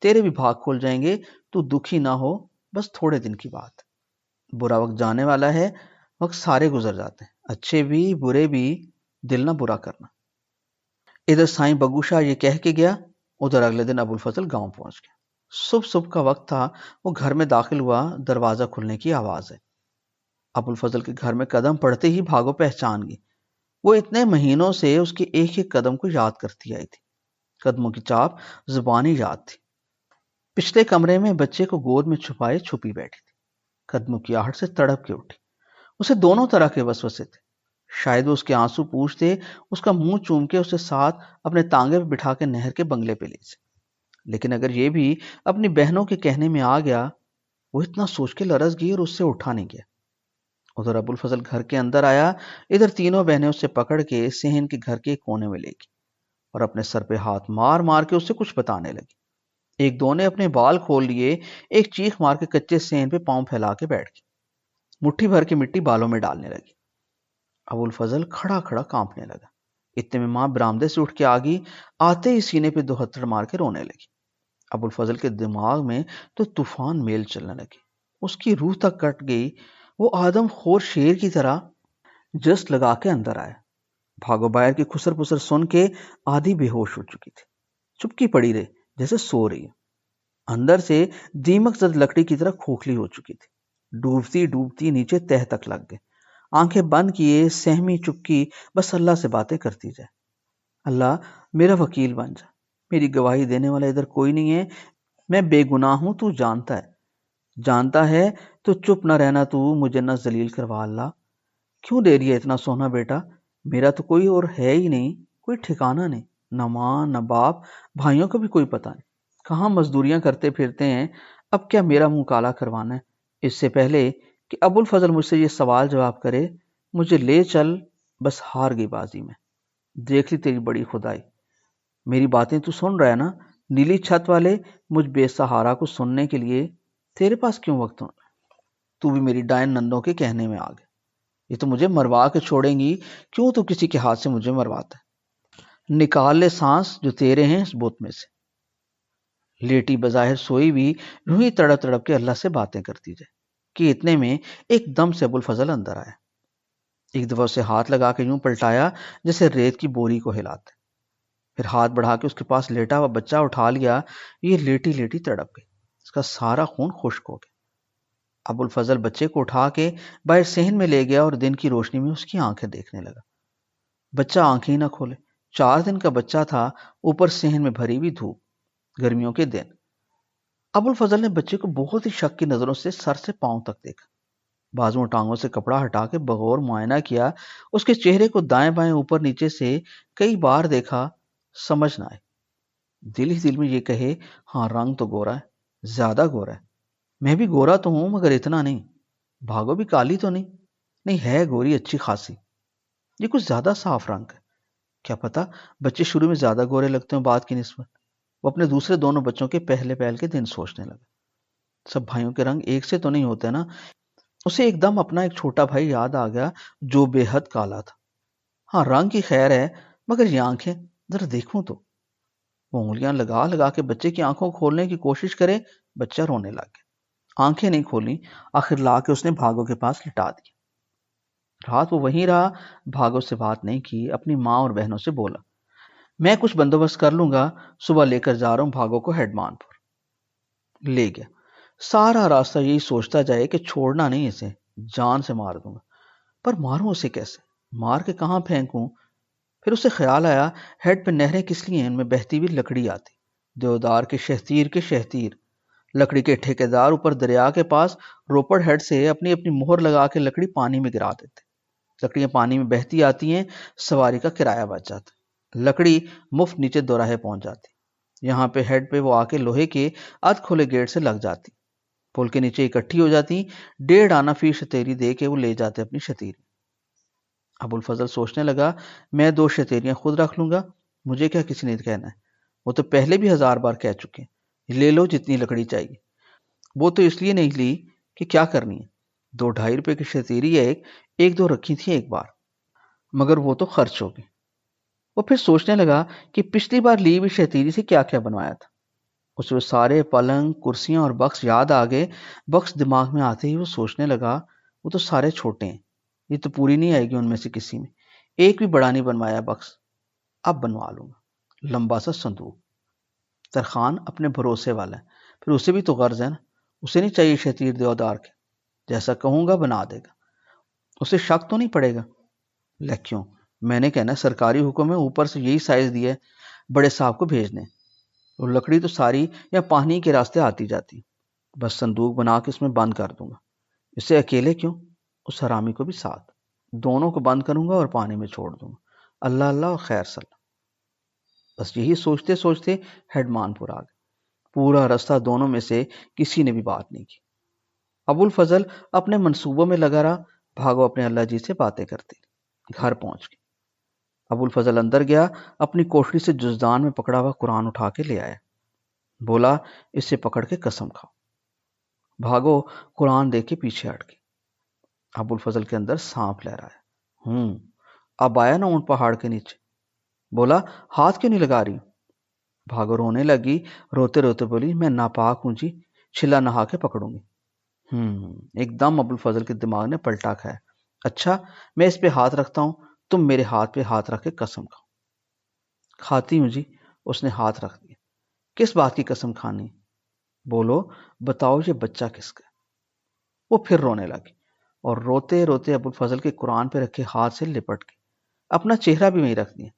تیرے بھی بھاگ کھول جائیں گے، تو دکھی نہ ہو، بس تھوڑے دن کی بات۔ برا وقت جانے والا ہے، وقت سارے گزر جاتے ہیں، اچھے بھی برے بھی، دل نہ برا کرنا۔ ادھر سائیں بگو شاہ یہ کہہ کے گیا، ادھر اگلے دن ابو الفضل گاؤں پہنچ گیا۔ صبح کا وقت تھا، وہ گھر میں داخل ہوا، دروازہ کھلنے کی آواز ہے۔ ابو الفضل کے گھر میں قدم پڑتے ہی بھاگو پہچان گئی، وہ اتنے مہینوں سے اس کے ایک ایک قدم کو یاد کرتی آئی تھی، قدموں کی چاپ زبانی یاد تھی۔ پچھلے کمرے میں بچے کو گود میں چھپائے چھپی بیٹھی تھی، قدموں کی آہٹ سے تڑپ کے اٹھی۔ اسے دونوں طرح کے وسوسے تھے، شاید وہ اس کے آنسو پوچھتے، اس کا منہ چوم کے اسے ساتھ اپنے تانگے پہ بٹھا کے نہر کے بنگلے پہ لے جائے، لیکن اگر یہ بھی اپنی بہنوں کے کہنے میں آ گیا، وہ اتنا سوچ کے لرز گئی اور اس سے اٹھا نہیں گیا۔ ادھر ابو الفضل گھر کے اندر آیا، ادھر تینوں بہنیں اسے پکڑ کے صحن کے گھر کے کونے میں لے گئی اور اپنے سر پہ ہاتھ مار مار کے اسے کچھ بتانے لگی۔ ایک دو نے اپنے بال کھول لیے، ایک چیخ مار کے کچے صحن پہ پاؤں پھیلا کے بیٹھ گئی، مٹھی بھر کے مٹی بالوں میں ڈالنے لگی۔ ابو الفضل کھڑا کھڑا کانپنے لگا۔ اتنے میں ماں برآمدے سے اٹھ کے آ گئی، آتے ہی سینے پہ 2 ہتھڑ مار کے رونے لگی۔ ابو الفضل کے دماغ میں تو طوفان میل چلنے لگی، اس کی روح تک کٹ گئی۔ وہ آدم خور شیر کی طرح جست لگا کے اندر آیا۔ بھاگو باہر کی خسر پسر سن کے آدھی بے ہوش ہو چکی تھی، چپکی پڑی رہی جیسے سو رہی ہے۔ اندر سے دیمک زد لکڑی کی طرح کھوکھلی ہو چکی تھی، ڈوبتی ڈوبتی نیچے تہ تک لگ گئے۔ آنکھیں بند کیے سہمی چپکی بس اللہ سے باتیں کرتی جائے۔ اللہ میرا وکیل بن جا، میری گواہی دینے والا ادھر کوئی نہیں ہے، میں بے گناہ ہوں، تو جانتا ہے تو چپ نہ رہنا، تو مجھے نہ ذلیل کروا اللہ۔ کیوں دے رہی ہے اتنا سونا بیٹا؟ میرا تو کوئی اور ہے ہی نہیں، کوئی ٹھکانہ نہیں، نہ ماں نہ باپ، بھائیوں کا بھی کوئی پتہ نہیں، کہاں مزدوریاں کرتے پھرتے ہیں۔ اب کیا میرا منہ کالا کروانا ہے؟ اس سے پہلے کہ ابو الفضل مجھ سے یہ سوال جواب کرے، مجھے لے چل، بس ہار گئی بازی میں۔ دیکھ لی تیری بڑی خدائی، میری باتیں تو سن رہا ہے نا؟ نیلی چھت والے، مجھ بے سہارا کو سننے کے لیے تیرے پاس کیوں وقت ہونا؟ تو بھی میری ڈائن نندوں کے کہنے میں آ گئے، یہ تو مجھے مروا کے چھوڑیں گی، کیوں تو کسی کے ہاتھ سے مجھے مرواتا ہے؟ نکال لے سانس جو تیرے ہیں اس بت میں سے۔ لیٹی بظاہر سوئی بھی یوں ہی تڑپ تڑپ کے اللہ سے باتیں کرتی جائے کہ اتنے میں ایک دم سے ابو الفضل اندر آیا۔ ایک دفعہ اسے ہاتھ لگا کے یوں پلٹایا جیسے ریت کی بوری کو ہلاتے، پھر ہاتھ بڑھا کے اس کے پاس لیٹا ہوا بچہ اٹھا لیا۔ یہ لیٹی لیٹی تڑپ گئی، اس کا سارا خون خشک ہو گیا۔ ابو الفضل بچے کو اٹھا کے باہر صحن میں لے گیا اور دن کی روشنی میں اس کی آنکھیں دیکھنے لگا۔ بچہ آنکھیں ہی نہ کھولے، 4 دن کا بچہ تھا، اوپر صحن میں بھری ہوئی دھوپ، گرمیوں کے دن۔ ابو الفضل نے بچے کو بہت ہی شک کی نظروں سے سر سے پاؤں تک دیکھا، بازو ٹانگوں سے کپڑا ہٹا کے بغور معائنہ کیا، اس کے چہرے کو دائیں بائیں اوپر نیچے سے کئی بار دیکھا، سمجھ نہ آئے۔ دل ہی دل میں یہ کہے، ہاں رنگ تو گورا ہے، زیادہ گورا ہے، میں بھی گورا تو ہوں مگر اتنا نہیں، بھاگو بھی کالی تو نہیں، نہیں ہے گوری اچھی خاصی، یہ کچھ زیادہ صاف رنگ ہے۔ کیا پتا بچے شروع میں زیادہ گورے لگتے ہوں بات کی نسبت۔ وہ اپنے دوسرے دونوں بچوں کے پہلے پہل کے دن سوچنے لگا، سب بھائیوں کے رنگ ایک سے تو نہیں ہوتے نا۔ اسے ایک دم اپنا ایک چھوٹا بھائی یاد آ گیا جو بے حد کالا تھا۔ ہاں رنگ کی خیر ہے، مگر یہ آنکھیں ذرا دیکھوں تو۔ وہ انگلیاں لگا لگا کے بچے کی آنکھوں کو کھولنے کی کوشش کرے، بچہ رونے لگ گیا، آنکھیں نہیں کھولیں، آخر لا کے اس نے بھاگو کے پاس لٹا دیا۔ رات وہ وہیں رہا، بھاگو سے بات نہیں کی، اپنی ماں اور بہنوں سے بولا، میں کچھ بندوبست کر لوں گا، صبح لے کر جا رہا ہوں بھاگو کو ہیڈ مان پور۔ لے گیا، سارا راستہ یہی سوچتا جائے کہ چھوڑنا نہیں اسے، جان سے مار دوں گا، پر ماروں اسے کیسے، مار کے کہاں پھینکوں؟ پھر اسے خیال آیا ہیڈ پہ نہریں کس لیے ہیں، ان میں بہتی ہوئی لکڑی آتی، دیودار کے شہتیر، لکڑی کے ٹھیکیدار اوپر دریا کے پاس روپڑ ہیڈ سے اپنی اپنی مہر لگا کے لکڑی پانی میں گرا دیتے، لکڑیاں پانی میں بہتی آتی ہیں، سواری کا کرایہ بچ جاتا، لکڑی مفت نیچے دوراہے پہنچ جاتی، یہاں پہ ہیڈ پہ وہ آ کے لوہے کے ادھ کھلے گیٹ سے لگ جاتی، پل کے نیچے اکٹھی ہو جاتی، 1.5 آنا فی شتیری دے کے وہ لے جاتے اپنی شتیری۔ ابو الفضل سوچنے لگا، میں 2 شتیریاں خود رکھ لوں گا، مجھے کیا کسی نے کہنا ہے، وہ تو پہلے بھی 1000 بار کہہ چکے ہیں، لے لو جتنی لکڑی چاہیے۔ وہ تو اس لیے نہیں لی کہ کیا کرنی ہے، 2-2.5 روپے کی شتیری ہے، ایک دو رکھی تھی ایک بار، مگر وہ تو خرچ ہو گئی۔ وہ پھر سوچنے لگا کہ پچھلی بار لی ہوئی شتیری سے کیا کیا بنوایا تھا، اسے وہ سارے پلنگ کرسیاں اور بکس یاد آ گئے، بکس دماغ میں آتے ہی وہ سوچنے لگا، وہ تو سارے چھوٹے ہیں، یہ تو پوری نہیں آئے گی ان میں سے کسی میں، ایک بھی بڑا نہیں بنوایا بکس، اب بنوا لوں گا، لمبا سا صندوق۔ ترخان اپنے بھروسے والا ہے، پھر اسے بھی تو غرض ہے نا، اسے نہیں چاہیے شتیر دیودار کے، جیسا کہوں گا بنا دے گا، اسے شک تو نہیں پڑے گا، کیوں، میں نے کہنا سرکاری حکم ہے، اوپر سے یہی سائز دیا ہے، بڑے صاحب کو بھیجنے، اور لکڑی تو ساری یا پانی کے راستے آتی جاتی، بس صندوق بنا کے اس میں بند کر دوں گا، اسے اکیلے کیوں، اس حرامی کو بھی ساتھ، دونوں کو بند کروں گا اور پانی میں چھوڑ دوں گا، اللہ اللہ اور خیر صلی۔ بس یہی سوچتے سوچتے ہیڈ مان پور آ گئے۔ پورا رستہ دونوں میں سے کسی نے بھی بات نہیں کی۔ ابو الفضل اپنے منصوبوں میں لگا رہا، بھاگو اپنے اللہ جی سے باتیں کرتے۔ گھر پہنچ گئے۔ ابو الفضل اندر گیا، اپنی کوٹری سے جزدان میں پکڑا ہوا قرآن اٹھا کے لے آیا، بولا اسے پکڑ کے قسم کھاؤ۔ بھاگو قرآن دیکھ کے پیچھے ہٹ گئی۔ ابو الفضل کے اندر سانپ لہرایا۔ اب آیا نا اونٹ پہاڑ کے نیچے؟ بولا ہاتھ کیوں نہیں لگا رہی؟ بھاگو رونے لگی، روتے روتے بولی میں ناپاک ہوں جی، چھلا نہا کے پکڑوں گی۔ ایک دم ابو الفضل کے دماغ نے پلٹا کھایا۔ اچھا میں اس پہ ہاتھ رکھتا ہوں، تم میرے ہاتھ پہ ہاتھ رکھ کے قسم کھاؤ۔ کھاتی ہوں جی۔ اس نے ہاتھ رکھ دیا۔ کس بات کی قسم کھانی؟ بولو بتاؤ یہ بچہ کس کا؟ وہ پھر رونے لگی اور روتے روتے ابو الفضل کے قرآن پہ رکھے ہاتھ سے لپٹ گئی، اپنا چہرہ بھی وہیں رکھ دیا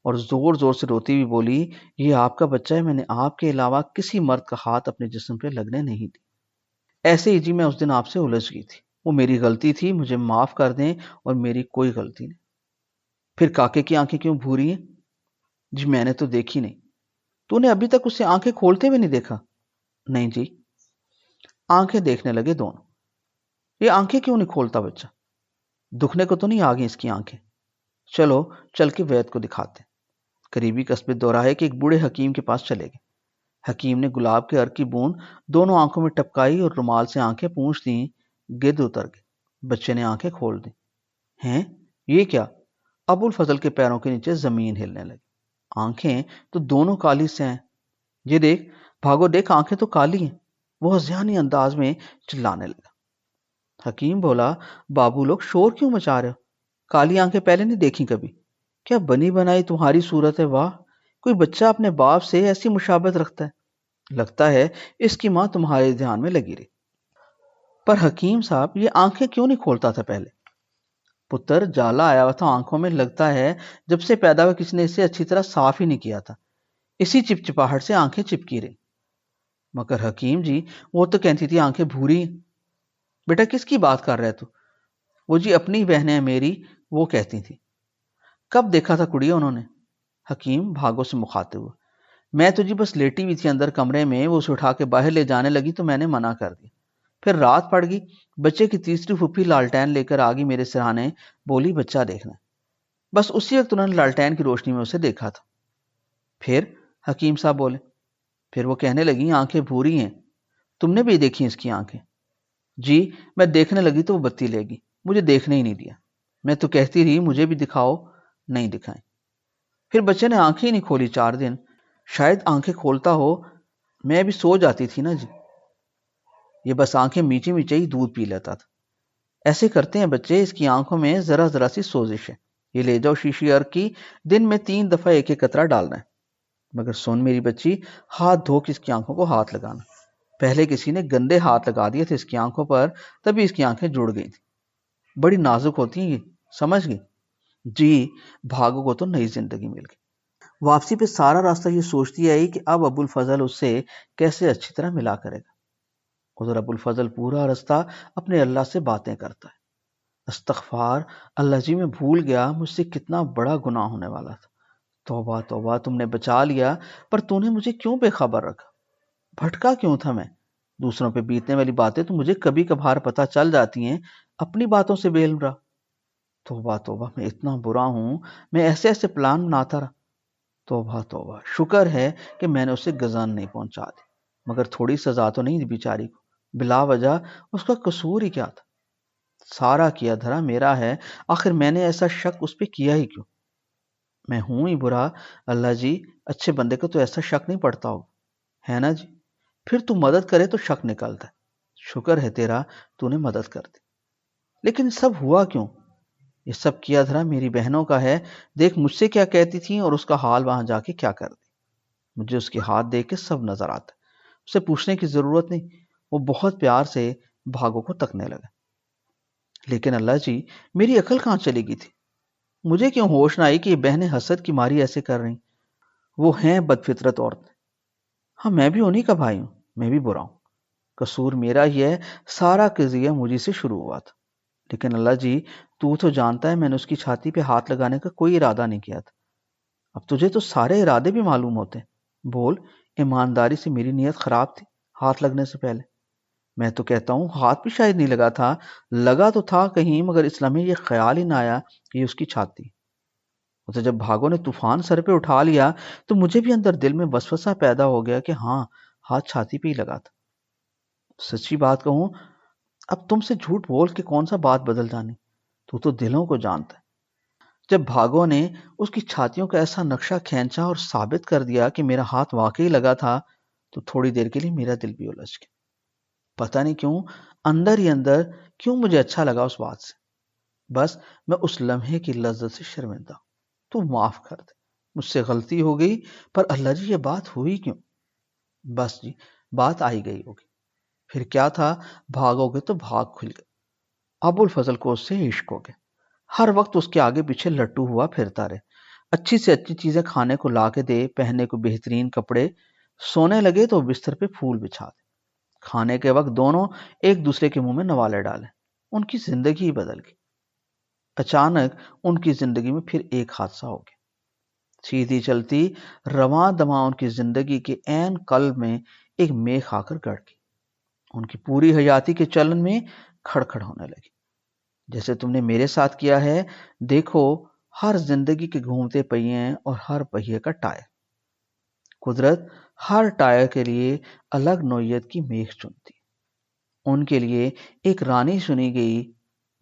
اور زور زور سے روتی ہوئی بولی یہ آپ کا بچہ ہے، میں نے آپ کے علاوہ کسی مرد کا ہاتھ اپنے جسم پہ لگنے نہیں دی۔ ایسے ہی جی میں اس دن آپ سے الجھ گئی تھی، وہ میری غلطی تھی، مجھے معاف کر دیں اور میری کوئی غلطی نہیں۔ پھر کاکے کی آنکھیں کیوں بھوری ہیں؟ جی میں نے تو دیکھی نہیں۔ تو نے ابھی تک اسے آنکھیں کھولتے ہوئے نہیں دیکھا؟ نہیں جی۔ آنکھیں دیکھنے لگے دونوں۔ یہ آنکھیں کیوں نہیں کھولتا بچہ؟ دکھنے کو تو نہیں آ گئی اس کی آنکھیں؟ چلو چل کے وید کو دکھاتے۔ قریبی قصبے دوراہے کے ایک بوڑھے حکیم کے پاس چلے گئے۔ حکیم نے گلاب کے عرق کی بوند دونوں آنکھوں میں ٹپکائی اور رومال سے آنکھیں پونچھ دیں، گرد اتر گئے۔ بچے نے آنکھیں کھول دیں۔ ہیں یہ کیا؟ ابو الفضل کے پیروں کے نیچے زمین ہلنے لگی۔ آنکھیں تو دونوں کالی سے ہیں، یہ دیکھ بھاگو دیکھ آنکھیں تو کالی ہیں۔ وہ ذہنی انداز میں چلانے لگا۔ حکیم بولا بابو لوگ شور کیوں مچا رہے ہو؟ کالی آنکھیں پہلے نہیں دیکھی کبھی؟ کیا بنی بنائی تمہاری صورت ہے، واہ! کوئی بچہ اپنے باپ سے ایسی مشابہت رکھتا ہے، لگتا ہے اس کی ماں تمہارے دھیان میں لگی رہی۔ پر حکیم صاحب یہ آنکھیں کیوں نہیں کھولتا تھا پہلے؟ پتر جالا آیا ہوا تھا آنکھوں میں، لگتا ہے جب سے پیدا ہوا کسی نے اسے اچھی طرح صاف ہی نہیں کیا تھا، اسی چپچپاہٹ سے آنکھیں چپکی رہی۔ مگر حکیم جی وہ تو کہتی تھی آنکھیں بھوری ہیں۔ بیٹا کس کی بات کر رہے تو؟ وہ جی اپنی بہنیں ہیں میری، وہ کہتی تھی۔ کب دیکھا تھا کڑیا انہوں نے؟ حکیم بھاگو سے مخاطب ہوا۔ میں تو جی بس لیٹی ہوئی تھی اندر کمرے میں، وہ اسے اٹھا کے باہر لے جانے لگی تو میں نے منع کر دیا۔ پھر رات پڑ گئی، بچے کی تیسری پھوپھی لالٹین لے کر آ گئی میرے سرہانے، بولی بچہ دیکھنا ہے۔ بس اسی وقت انہوں نے لالٹین کی روشنی میں اسے دیکھا تھا۔ پھر حکیم صاحب بولے، پھر وہ کہنے لگی آنکھیں بھوری ہیں، تم نے بھی دیکھی اس کی آنکھیں؟ جی میں دیکھنے لگی تو وہ بتی لے گی، مجھے دیکھنے ہی نہیں دیا۔ میں تو کہتی رہی مجھے بھی دکھاؤ، نہیں دکھائیں۔ پھر بچے نے آنکھیں ہی نہیں کھولی 4 دن، شاید آنکھیں کھولتا ہو، میں بھی سو جاتی تھی نا جی۔ یہ بس آنکھیں میچے میچے ہی دودھ پی لیتا تھا۔ ایسے کرتے ہیں بچے، اس کی آنکھوں میں ذرا ذرا سی سوزش ہے، یہ لے جاؤ شیشی عرق کی، دن میں 3 دفعہ ایک ایک قطرہ ڈالنا ہے۔ مگر سن میری بچی، ہاتھ دھو کے اس کی آنکھوں کو ہاتھ لگانا، پہلے کسی نے گندے ہاتھ لگا دیے تھے اس کی آنکھوں پر، تبھی اس کی آنکھیں جڑ گئی تھی، بڑی نازک ہوتی ہیں یہ، سمجھ گئی؟ جی بھاگو کو تو نئی زندگی مل گئی۔ واپسی پہ سارا راستہ یہ سوچتی آئی کہ اب ابو الفضل اس سے کیسے اچھی طرح ملا کرے گا۔ ادھر ابو الفضل پورا راستہ اپنے اللہ سے باتیں کرتا ہے، استغفار اللہ جی میں بھول گیا مجھ سے کتنا بڑا گناہ ہونے والا تھا، توبہ توبہ تم نے بچا لیا، پر تو نے مجھے کیوں بے خبر رکھا؟ بھٹکا کیوں تھا میں؟ دوسروں پہ بیتنے والی باتیں تو مجھے کبھی کبھار پتہ چل جاتی ہیں، اپنی باتوں سے بے علم رہا۔ توبہ توبہ میں اتنا برا ہوں، میں ایسے ایسے پلان بناتا رہا۔ توبہ توبہ، شکر ہے کہ میں نے اسے گزان نہیں پہنچا دی، مگر تھوڑی سزا تو نہیں دی بیچاری کو، بلا وجہ اس کا قصور ہی کیا تھا؟ سارا کیا دھرا میرا ہے، آخر میں نے ایسا شک اس پہ کیا ہی کیوں؟ میں ہوں ہی برا، اللہ جی اچھے بندے کو تو ایسا شک نہیں پڑتا ہوگا، ہے نا جی؟ پھر تو مدد کرے تو شک نکلتا ہے، شکر ہے تیرا تو نے مدد کر دی۔ لیکن سب ہوا کیوں؟ یہ سب کیا دھرا میری بہنوں کا ہے، دیکھ مجھ سے کیا کہتی تھیں اور اس کا حال وہاں جا کے کیا کر دی۔ مجھے اس کے ہاتھ دیکھ کے سب نظر آتا ہے، اسے پوچھنے کی ضرورت نہیں، وہ بہت پیار سے بھاگو کو تکنے لگا۔ لیکن اللہ جی میری عقل کہاں چلی گئی تھی؟ مجھے کیوں ہوش نہ آئی کہ یہ بہنیں حسد کی ماری ایسے کر رہی؟ وہ ہیں بد فطرت عورتیں۔ ہاں میں بھی انہی کا بھائی ہوں، میں بھی برا ہوں، قصور میرا ہی ہے، سارا قضیہ مجھے سے شروع ہوا تھا۔ لیکن اللہ جی تو جانتا ہے میں نے اس کی چھاتی پہ ہاتھ لگانے کا کوئی ارادہ نہیں کیا تھا۔ اب تجھے تو سارے ارادے بھی معلوم ہوتے ہیں، بول ایمانداری سے میری نیت خراب تھی ہاتھ لگنے سے پہلے. میں تو کہتا ہوں ہاتھ بھی شاید نہیں لگا تھا. لگا تو تھا کہیں، مگر اس لمحے یہ خیال ہی نہ آیا کہ یہ اس کی چھاتی. تو جب بھاگو نے طوفان سر پہ اٹھا لیا تو مجھے بھی اندر دل میں وسوسہ پیدا ہو گیا کہ ہاں، ہاتھ چھاتی پہ ہی لگا تھا. سچی بات کہوں، اب تم سے جھوٹ بول کے کون سا بات بدل جانی. تو دلوں کو جانتا ہے. جب بھاگو نے اس کی چھاتیوں کا ایسا نقشہ کھینچا اور ثابت کر دیا کہ میرا ہاتھ واقعی لگا تھا، تو تھوڑی دیر کے لیے میرا دل بھی الجھ گیا. پتہ نہیں کیوں، اندر ہی اندر کیوں مجھے اچھا لگا اس بات سے. بس میں اس لمحے کی لذت سے شرمندہ ہوں. تو معاف کر دے، مجھ سے غلطی ہو گئی. پر اللہ جی، یہ بات ہوئی کیوں؟ بس جی، بات آئی گئی ہوگی. پھر کیا تھا، بھاگو گے تو بھاگ کھل گئے. ابو الفضل کو اس سے عشق ہو گیا. ہر وقت اس کے آگے پیچھے لٹو ہوا پھرتا رہے. اچھی سے اچھی چیزیں کھانے کو لا کے دے، پہننے کو بہترین کپڑے. سونے لگے تو بستر پہ پھول بچھا دے. کھانے کے وقت دونوں ایک دوسرے کے منہ میں نوالے ڈالیں. ان کی زندگی ہی بدل گئی. اچانک ان کی زندگی میں پھر ایک حادثہ ہو گیا. سیدھی چلتی رواں دواں ان کی زندگی کے عین قلب میں ایک میخ آ کر گڑ گئی. ان کی پوری حیاتی کے چلن میں کھڑکھڑ ہونے لگی. جیسے تم نے میرے ساتھ کیا ہے. دیکھو، ہر زندگی کے گھومتے پہیے ہیں اور ہر پہیے کا ٹائر. قدرت ہر ٹائر کے لیے الگ نوعیت کی میخ چنتی. ان کے لیے ایک رانی چنی گئی،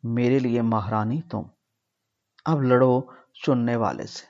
میرے لیے مہارانی تم. اب لڑو چننے والے سے.